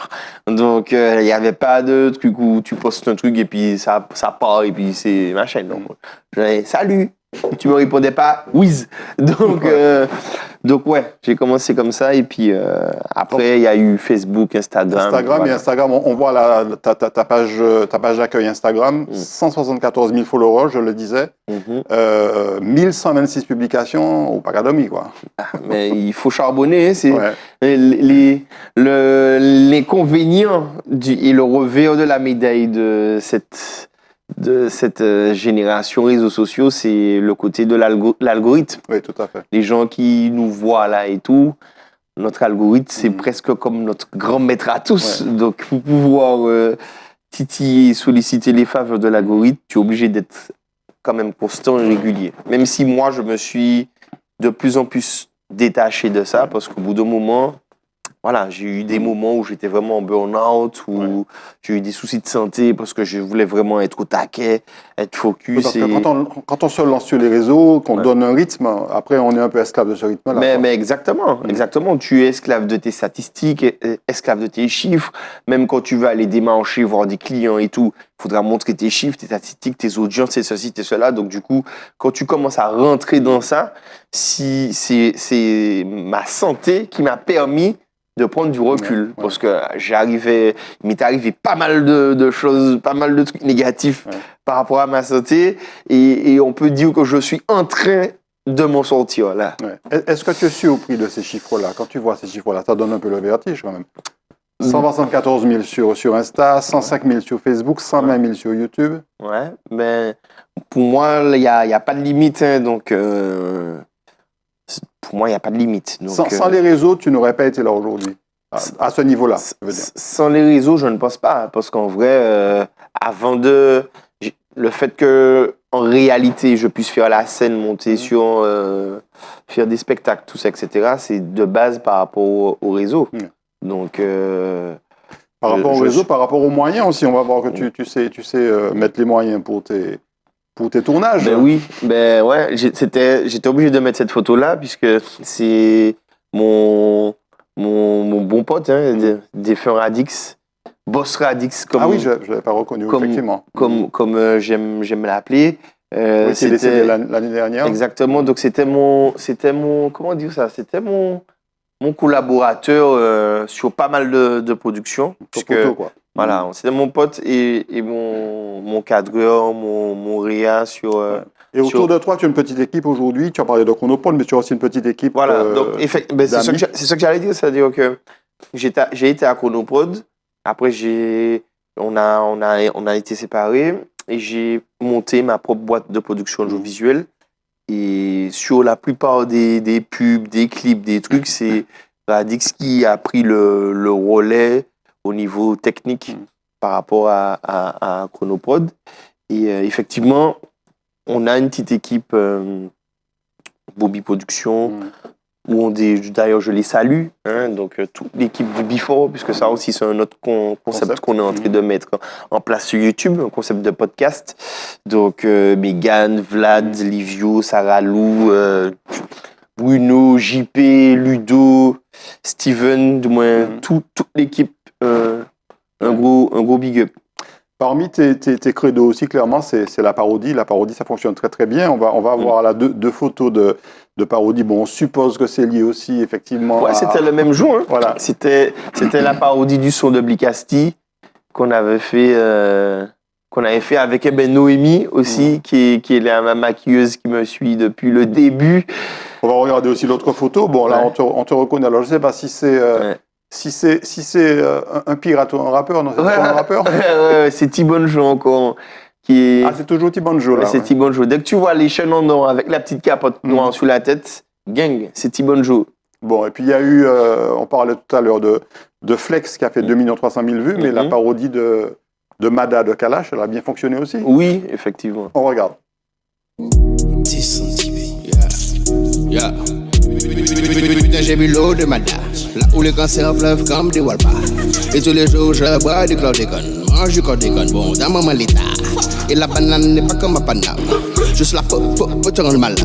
Donc, il n'y avait pas de truc où tu postes un truc et puis ça part et puis c'est machin. Donc, salut! Tu me répondais pas, whiz. Donc ouais, j'ai commencé comme ça et puis après il y a eu Facebook, Instagram. Et Instagram, on voit ta page d'accueil Instagram, 174 000 followers, je le disais, 1126 publications au Pacademy, quoi. Mais il faut charbonner, c'est l'inconvénient et le revers de la médaille de cette génération réseaux sociaux, c'est le côté de l'algorithme. Oui, tout à fait. Les gens qui nous voient là et tout, notre algorithme, c'est presque comme notre grand maître à tous. Ouais. Donc, pour pouvoir titiller et solliciter les faveurs de l'algorithme, tu es obligé d'être quand même constant et régulier. Même si moi, je me suis de plus en plus détaché de ça parce qu'au bout d'un moment, voilà, j'ai eu des moments où j'étais vraiment en burn-out, où j'ai eu des soucis de santé parce que je voulais vraiment être au taquet, être focus. Parce que quand on se lance sur les réseaux, qu'on donne un rythme, après on est un peu esclave de ce rythme-là. Mais exactement. Tu es esclave de tes statistiques, esclave de tes chiffres. Même quand tu vas aller démarcher, voir des clients et tout, il faudra montrer tes chiffres, tes statistiques, tes audiences, c'est ceci, c'est cela. Donc du coup, quand tu commences à rentrer dans ça, si c'est ma santé qui m'a permis de prendre du recul. Parce que il m'est arrivé pas mal de choses, pas mal de trucs négatifs par rapport à ma santé. Et on peut dire que je suis en train de m'en sortir, là. Est-ce que tu es surpris de ces chiffres-là? Quand tu vois ces chiffres-là, ça donne un peu le vertige, quand même. 174 000 sur Insta, 105 000 sur Facebook, 120 000 sur YouTube. Ouais, mais pour moi, il n'y a pas de limite, hein, donc... Pour moi, il n'y a pas de limite. Donc, sans les réseaux, tu n'aurais pas été là aujourd'hui, à ce niveau-là. Sans les réseaux, je ne pense pas. Parce qu'en vrai, le fait que, en réalité, je puisse faire la scène, monter sur, faire des spectacles, tout ça, etc., c'est de base par rapport au réseau. Donc, par rapport au réseau, par rapport aux moyens aussi, on va voir que tu sais mettre les moyens pour tes tournages. Ben oui, ouais, j'étais obligé de mettre cette photo-là puisque c'est mon bon pote, hein, défunt Radix, Boss Radix. Ah oui, je ne l'avais pas reconnu, effectivement. Comme j'aime l'appeler. Oui, c'est décédé l'année dernière. Exactement, donc c'était mon, comment dire ça, c'était mon collaborateur sur pas mal de productions. Photo, quoi. Voilà, c'était mon pote et mon cadreur, mon réa sur... Et autour de toi, tu as une petite équipe aujourd'hui. Tu as parlé de Chronopole, mais tu as aussi une petite équipe. Voilà, donc c'est ça que j'allais dire, c'est-à-dire que j'ai été à Chronopod. Après, on a été séparés et j'ai monté ma propre boîte de production audiovisuelle. Et sur la plupart des pubs, des clips, des trucs, c'est Radix qui a pris le relais au niveau technique par rapport à Chronoprod. Et effectivement, on a une petite équipe Bobby Production, où d'ailleurs je les salue, hein, donc toute l'équipe du Before, puisque ça aussi c'est un autre concept qu'on est en train de mettre en place sur YouTube, un concept de podcast. Donc Megan, Vlad, Livio, Sarah Lou, Bruno, JP, Ludo, Steven, du moins toute l'équipe. Un gros big up. Parmi tes credos aussi, clairement, c'est la parodie. La parodie, ça fonctionne très très bien. On va avoir là deux photos de parodie. Bon, on suppose que c'est lié aussi, effectivement. Ouais, c'était le même jour. Hein. Voilà. C'était la parodie du son de Blicasti qu'on avait fait avec Noémie aussi, qui est ma maquilleuse qui me suit depuis le début. On va regarder aussi l'autre photo. Bon, là, on te reconnaît. Alors, je ne sais pas si c'est... Si c'est un pirate ou un rappeur, non, c'est pas un rappeur. Ouais, c'est T-Bonjo encore. Ah, c'est toujours T-Bonjo, là. C'est T-Bonjo. Dès que tu vois les chaînes en or avec la petite capote noire sur la tête, gang, c'est T-Bonjo. Bon, et puis il y a eu, on parlait tout à l'heure de Flex qui a fait 2 300 000 vues, mais la parodie de Mada de Kalash, elle a bien fonctionné aussi. Oui, effectivement. On regarde. 10 cm, yeah. Putain, j'ai bu l'eau de Mada, là où les cancers pleuvent comme des walpas. Et tous les jours, je bois du chlordécone, mange du chlordécone, bon, dans mon malita. Et la banane n'est pas comme ma paname, juste la peau te rend malade.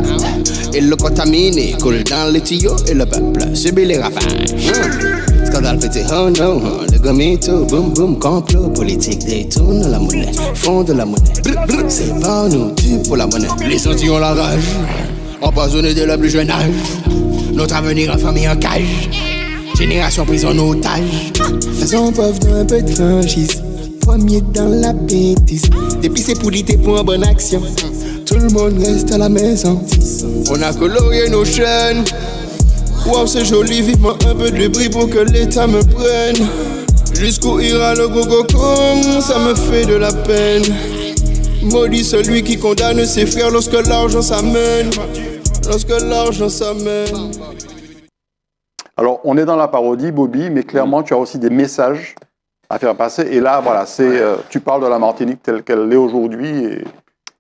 Et le contaminé coule dans les tuyaux et le peuple subit les ravages. Scandale pété, oh no, le gomito, boum boum, complot politique, détourne la monnaie, font de la monnaie. C'est pas nous, tu pour la monnaie. Les sentiers ont la rage, empoisonnés dès le plus jeune âge. Notre avenir en famille en cage, génération prise en otage. Faisons preuve d'un peu de franchise, premier dans la bêtise. Dépissé pour l'idée pour une bonne action, tout le monde reste à la maison. On a colorié nos chaînes, wow c'est joli, vivement un peu de bruit pour que l'État me prenne. Jusqu'où ira le gogo comme ça me fait de la peine. Maudit celui qui condamne ses frères lorsque l'argent s'amène. Lorsque l'argent s'amène. Alors, on est dans la parodie, Bobby, mais clairement, tu as aussi des messages à faire passer. Et là, voilà, tu parles de la Martinique telle qu'elle est aujourd'hui. Et...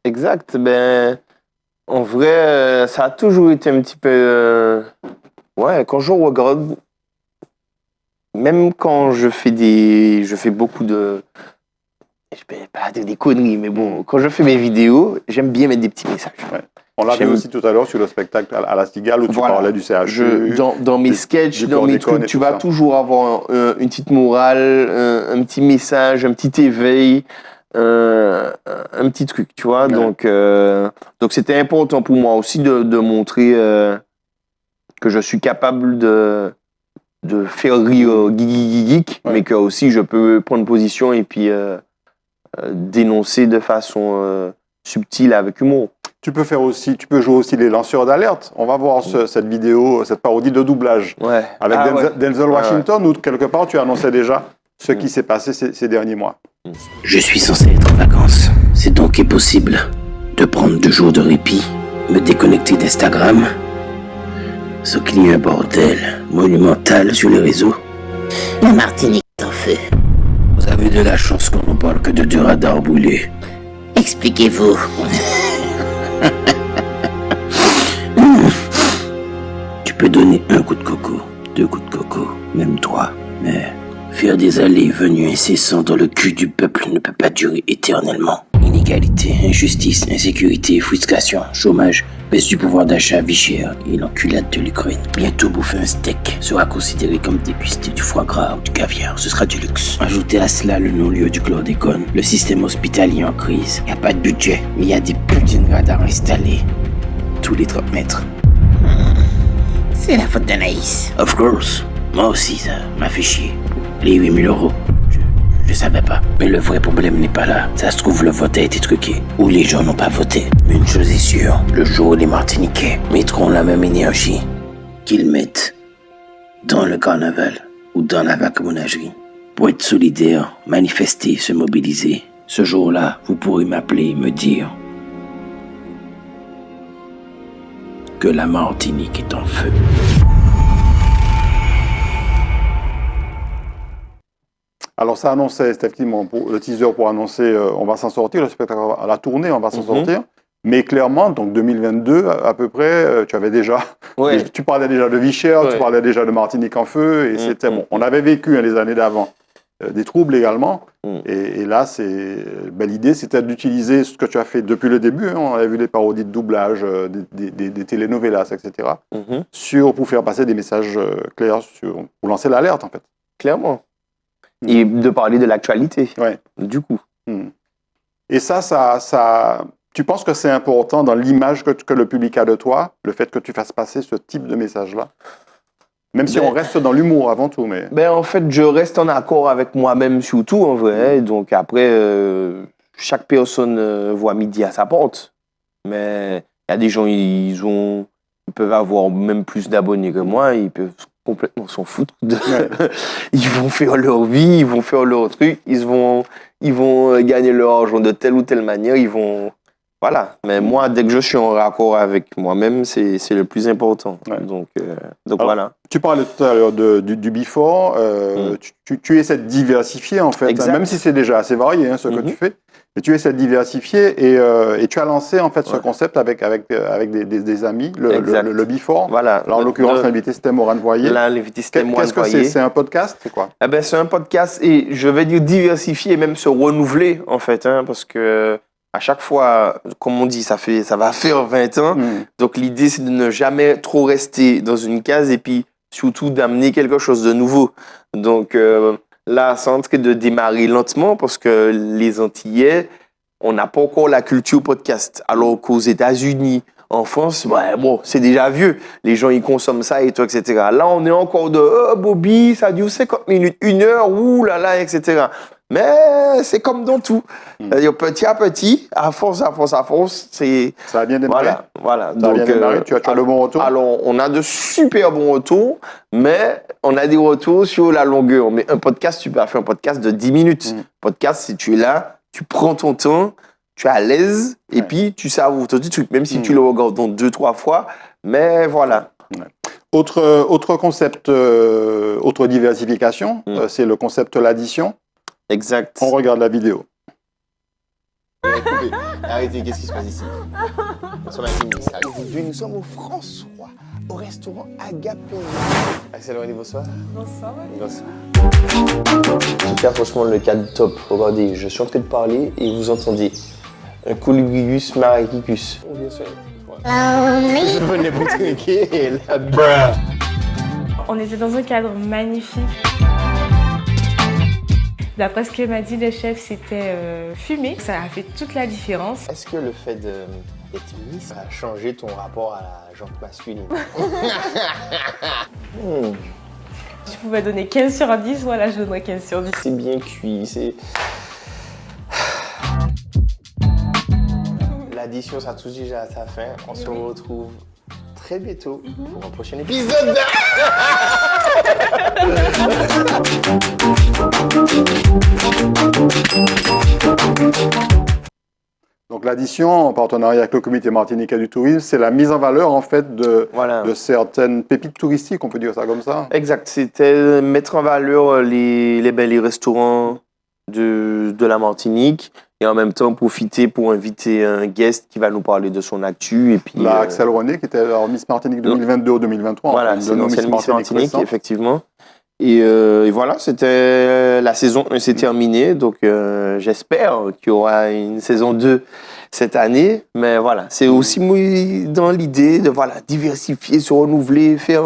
Exact. Ben, en vrai, ça a toujours été un petit peu Ouais, quand je regarde, même quand je fais beaucoup de, je peux pas dire des conneries, mais bon, quand je fais mes vidéos, j'aime bien mettre des petits messages. Ouais. On l'a vu aussi tout à l'heure sur le spectacle à la Cigale où tu parlais du CHU. Dans mes sketchs, dans mes trucs, tu vas toujours avoir une petite morale, un petit message, un petit éveil, un petit truc, tu vois. Ouais. Donc c'était important pour moi aussi de montrer que je suis capable de faire rire geek, mais que aussi je peux prendre position et puis dénoncer de façon subtile avec humour. Tu peux jouer aussi les lanceurs d'alerte. On va voir cette vidéo, cette parodie de doublage avec Denzel Washington, où quelque part tu annonçais déjà ce qui s'est passé ces derniers mois. Je suis censé être en vacances. C'est donc impossible de prendre 2 jours de répit, me déconnecter d'Instagram. Ce qu'il y a un bordel monumental sur les réseaux. La Martinique t'en fait. Vous avez de la chance qu'on ne parle que de 2 radars brûlés. Expliquez-vous. Tu peux donner 1 coup de coco, 2 coups de coco, même 3, mais faire des allées et venues incessantes dans le cul du peuple ne peut pas durer éternellement. Inégalité, injustice, insécurité, frustration, chômage, baisse du pouvoir d'achat, vie chère et l'enculade de l'Ukraine. Bientôt bouffer un steak sera considéré comme déguster du foie gras ou du caviar, ce sera du luxe. Ajoutez à cela le non-lieu du chlordécone, le système hospitalier en crise. Y a pas de budget, mais y a des putains de radars installés tous les 30 mètres. C'est la faute d'Anaïs. Of course, moi aussi ça m'a fait chier. Les 8 000 €. Je savais pas. Mais le vrai problème n'est pas là. Ça se trouve, le vote a été truqué. Ou les gens n'ont pas voté. Mais une chose est sûre, le jour où les Martiniquais mettront la même énergie qu'ils mettent dans le carnaval ou dans la vagabondagerie, pour être solidaires, manifester, se mobiliser, ce jour-là, vous pourrez m'appeler et me dire que la Martinique est en feu. Alors ça annonçait effectivement le teaser pour annoncer on va s'en sortir, le spectacle à la tournée, on va s'en sortir. Mais clairement, donc 2022 à peu près, tu avais déjà, tu parlais déjà de Vichère, tu parlais déjà de Martinique en feu, et c'était bon. On avait vécu les années d'avant des troubles également, et là l'idée c'était d'utiliser ce que tu as fait depuis le début. On avait vu les parodies de doublage, des telenovelas, etc. Pour faire passer des messages clairs, pour lancer l'alerte en fait. Clairement. Et de parler de l'actualité, du coup. Et tu penses que c'est important dans l'image que le public a de toi, le fait que tu fasses passer ce type de message-là? Même si on reste dans l'humour avant tout, mais... En fait, je reste en accord avec moi-même surtout, en vrai. Donc après, chaque personne voit midi à sa porte. Mais il y a des gens, ils peuvent avoir même plus d'abonnés que moi, ils peuvent complètement s'en foutre. Ils vont faire leur vie, ils vont faire leur truc, ils vont gagner leur argent de telle ou telle manière, voilà. Mais moi, dès que je suis en raccord avec moi-même, c'est le plus important. Donc alors, voilà. Tu parlais tout à l'heure du before, tu essaies de diversifier en fait, même si c'est déjà assez varié ce que tu fais. Mais tu essaies de diversifier et tu as lancé en fait ce concept avec des amis, le before. Voilà. Là, en l'occurrence, l'invité c'était Morane Voyer. Là, l'invité c'était Morane Voyer. Qu'est-ce que c'est? C'est un podcast? C'est quoi? C'est un podcast et je vais dire diversifier et même se renouveler en fait, parce que à chaque fois, comme on dit, ça va faire 20 ans. Donc l'idée c'est de ne jamais trop rester dans une case et puis surtout d'amener quelque chose de nouveau. Donc là, c'est en train de démarrer lentement parce que les Antillais, on n'a pas encore la culture podcast. Alors qu'aux États-Unis, en France, c'est déjà vieux. Les gens, ils consomment ça et tout, etc. Là, on est encore de Bobby, ça dure 50 minutes, 1 heure, ouh là là, etc. Mais c'est comme dans tout. C'est-à-dire petit à petit, à force, c'est... Ça a bien démarré. Voilà. Ça a bien démarré. Tu as le bon retour. Alors, on a de super bons retours, mais on a des retours sur la longueur. Mais un podcast, tu peux faire un podcast de 10 minutes. Podcast, si tu es là, tu prends ton temps, tu es à l'aise, et puis tu savoures ton petit truc, même si tu le regardes 2-3 fois. Mais voilà. Autre concept, autre diversification, c'est le concept l'addition. Exact. On regarde la vidéo. Arrêtez, qu'est-ce qui se passe ici? Aujourd'hui, nous sommes au François, au restaurant Agapé. Axel, bonsoir. Bonsoir. Bonsoir. Super, franchement, le cadre top. Regardez, je suis en train de parler et vous entendez un Colubrius maricus. Oh, bien sûr. Je venais pour trinquer et là, On était dans un cadre magnifique. D'après ce que m'a dit le chef, c'était fumé. Ça a fait toute la différence. Est-ce que le fait d'être Miss a changé ton rapport à la jante masculine? Je pouvais donner 15 sur 10, voilà, je donnerais 15 sur 10. C'est bien cuit, c'est... L'addition, ça touche déjà à sa fin. On se retrouve très bientôt pour un prochain épisode. Donc l'addition, en partenariat avec le comité martiniquais du tourisme, c'est la mise en valeur en fait de certaines pépites touristiques, on peut dire ça comme ça. Exact, c'était mettre en valeur les restaurants de la Martinique et en même temps profiter pour inviter un guest qui va nous parler de son actu. Et puis, Axel René, qui était alors Miss Martinique 2022 ou 2023. Voilà, enfin, c'est l'ancienne Miss Martinique, récente. effectivement. Et voilà, c'était la saison 1 s'est terminée, donc j'espère qu'il y aura une saison 2 cette année. Mais voilà, c'est aussi dans l'idée de diversifier, se renouveler, faire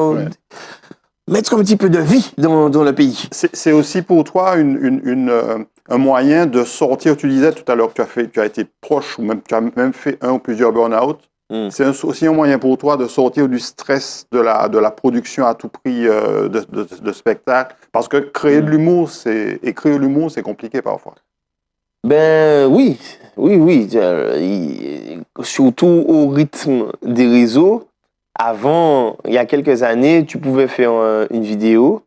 mettre un petit peu de vie dans le pays. C'est aussi pour toi un moyen de sortir. Tu disais tout à l'heure que tu as été proche, ou même tu as même fait un ou plusieurs burn-out. C'est aussi un moyen pour toi de sortir du stress de la production à tout prix de spectacle. Parce que créer de l'humour, c'est compliqué parfois. Ben oui. Surtout au rythme des réseaux. Avant, il y a quelques années, tu pouvais faire une vidéo.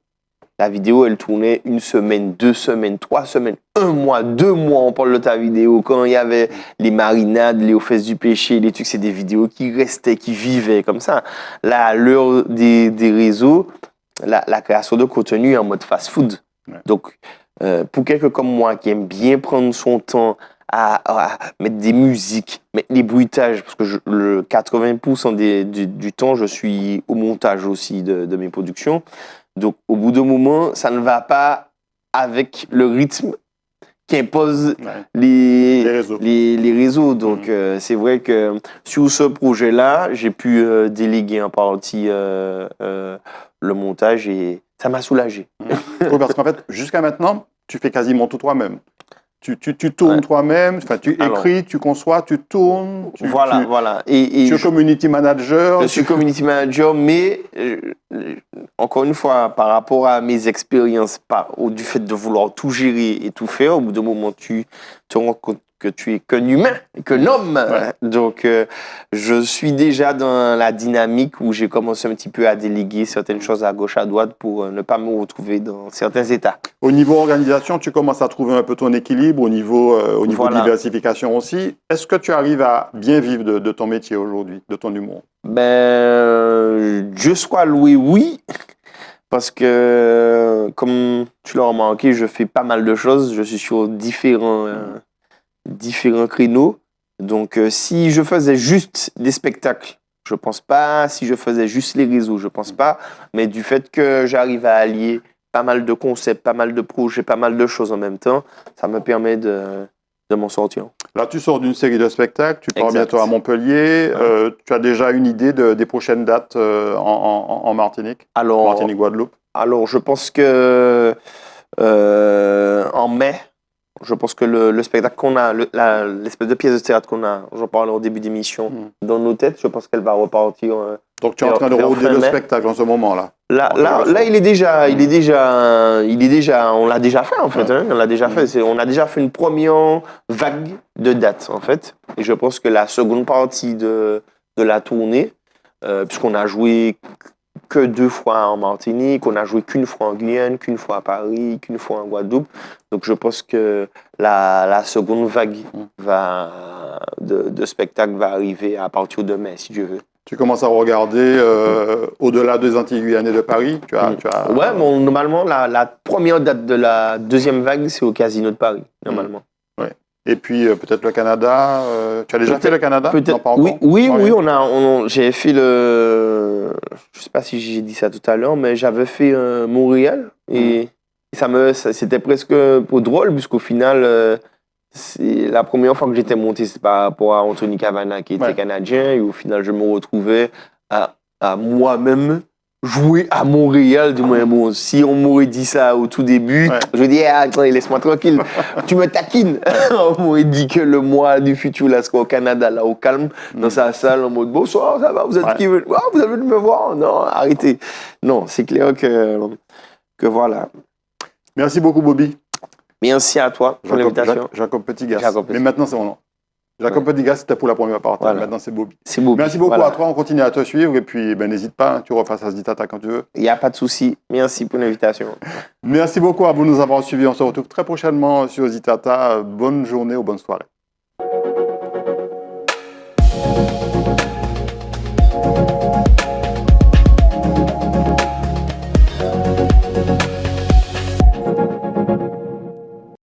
La vidéo, elle tournait 1 semaine, 2 semaines, 3 semaines, 1 mois, 2 mois, on parle de ta vidéo. Quand il y avait les marinades, les aux fesses du péché, les trucs, c'est des vidéos qui restaient, qui vivaient comme ça. Là, à l'heure des réseaux, la création de contenu est en mode fast-food. Ouais. Donc, pour quelqu'un comme moi qui aime bien prendre son temps à mettre des musiques, mettre les bruitages, parce que le 80% du temps, je suis au montage aussi de mes productions. Donc, au bout d'un moment, ça ne va pas avec le rythme qu'imposent les réseaux. Donc, c'est vrai que sur ce projet-là, j'ai pu déléguer en partie le montage et ça m'a soulagé. Oui, parce qu'en fait, jusqu'à maintenant, tu fais quasiment tout toi-même. Tu tournes toi-même, tu écris, tu conçois, tu tournes. Voilà. Tu es community manager. Je suis community manager, mais encore une fois, par rapport à mes expériences, du fait de vouloir tout gérer et tout faire, au bout d'un moment, tu te rends compte que tu es qu'un humain, qu'un homme. Ouais. Donc, je suis déjà dans la dynamique où j'ai commencé un petit peu à déléguer certaines choses à gauche, à droite pour ne pas me retrouver dans certains états. Au niveau organisation, tu commences à trouver un peu ton équilibre, au niveau de diversification aussi. Est-ce que tu arrives à bien vivre de ton métier aujourd'hui, de ton humour? Dieu soit loué, oui. Parce que, comme tu l'as remarqué, je fais pas mal de choses. Je suis sur différents créneaux. Donc, si je faisais juste des spectacles, je pense pas. Si je faisais juste les réseaux, je pense pas. Mais du fait que j'arrive à allier pas mal de concepts, pas mal de projets, pas mal de choses en même temps, ça me permet de m'en sortir. Là, tu sors d'une série de spectacles, tu pars bientôt à Montpellier. Tu as déjà une idée des prochaines dates en Martinique, Martinique-Guadeloupe? Alors, je pense que en mai, je pense que le spectacle qu'on a, l'espèce de pièce de théâtre qu'on a, j'en parlais au début d'émission, dans nos têtes, je pense qu'elle va repartir. Donc tu es en train de rôder le spectacle en ce moment-là? Là, il est déjà, on l'a déjà fait en fait. On l'a déjà fait. On a déjà fait une première vague de dates en fait. Et je pense que la seconde partie de la tournée, puisqu'on a joué que 2 fois en Martinique, on a joué qu'une fois en Guyane, qu'une fois à Paris, qu'une fois en Guadeloupe. Donc je pense que la seconde vague de spectacle va arriver à partir de mai, si Dieu veut. Tu commences à regarder au-delà des Antilles Guyanais de Paris? Ouais, normalement, la première date de la deuxième vague, c'est au Casino de Paris, normalement. Ouais. Et puis peut-être le Canada. Tu as déjà fait le Canada? Peut-être. Non, pas encore. Oui, j'ai fait le. Je sais pas si j'ai dit ça tout à l'heure, mais j'avais fait Montréal et c'était presque pour drôle, puisqu'au final, c'est la première fois que j'étais monté, c'est par rapport à Anthony Cavana qui était canadien, et au final, je me retrouvais à moi-même jouer à Montréal. Du moins, bon, si on m'aurait dit ça au tout début, je dis, attends, laisse-moi tranquille, tu me taquines. On m'aurait dit que le mois du futur, là, serait au Canada, là, au calme, dans sa salle, en mode, bonsoir, ça va, vous êtes qui veut? Oh, vous avez venu me voir? Non, arrêtez. Non, c'est clair que voilà. Merci beaucoup, Bobby. Merci à toi pour l'invitation. Jacob Petitgas. Mais maintenant, c'est mon nom. Jacob Petitgas, c'était pour la première partie. Voilà. Maintenant, c'est Bobby. C'est Bobby. Merci beaucoup à toi. On continue à te suivre. Et puis, n'hésite pas. Tu refasses à Zitata quand tu veux. Il n'y a pas de souci. Merci pour l'invitation. Merci beaucoup à vous de nous avoir suivis. On se retrouve très prochainement sur Zitata. Bonne journée ou bonne soirée.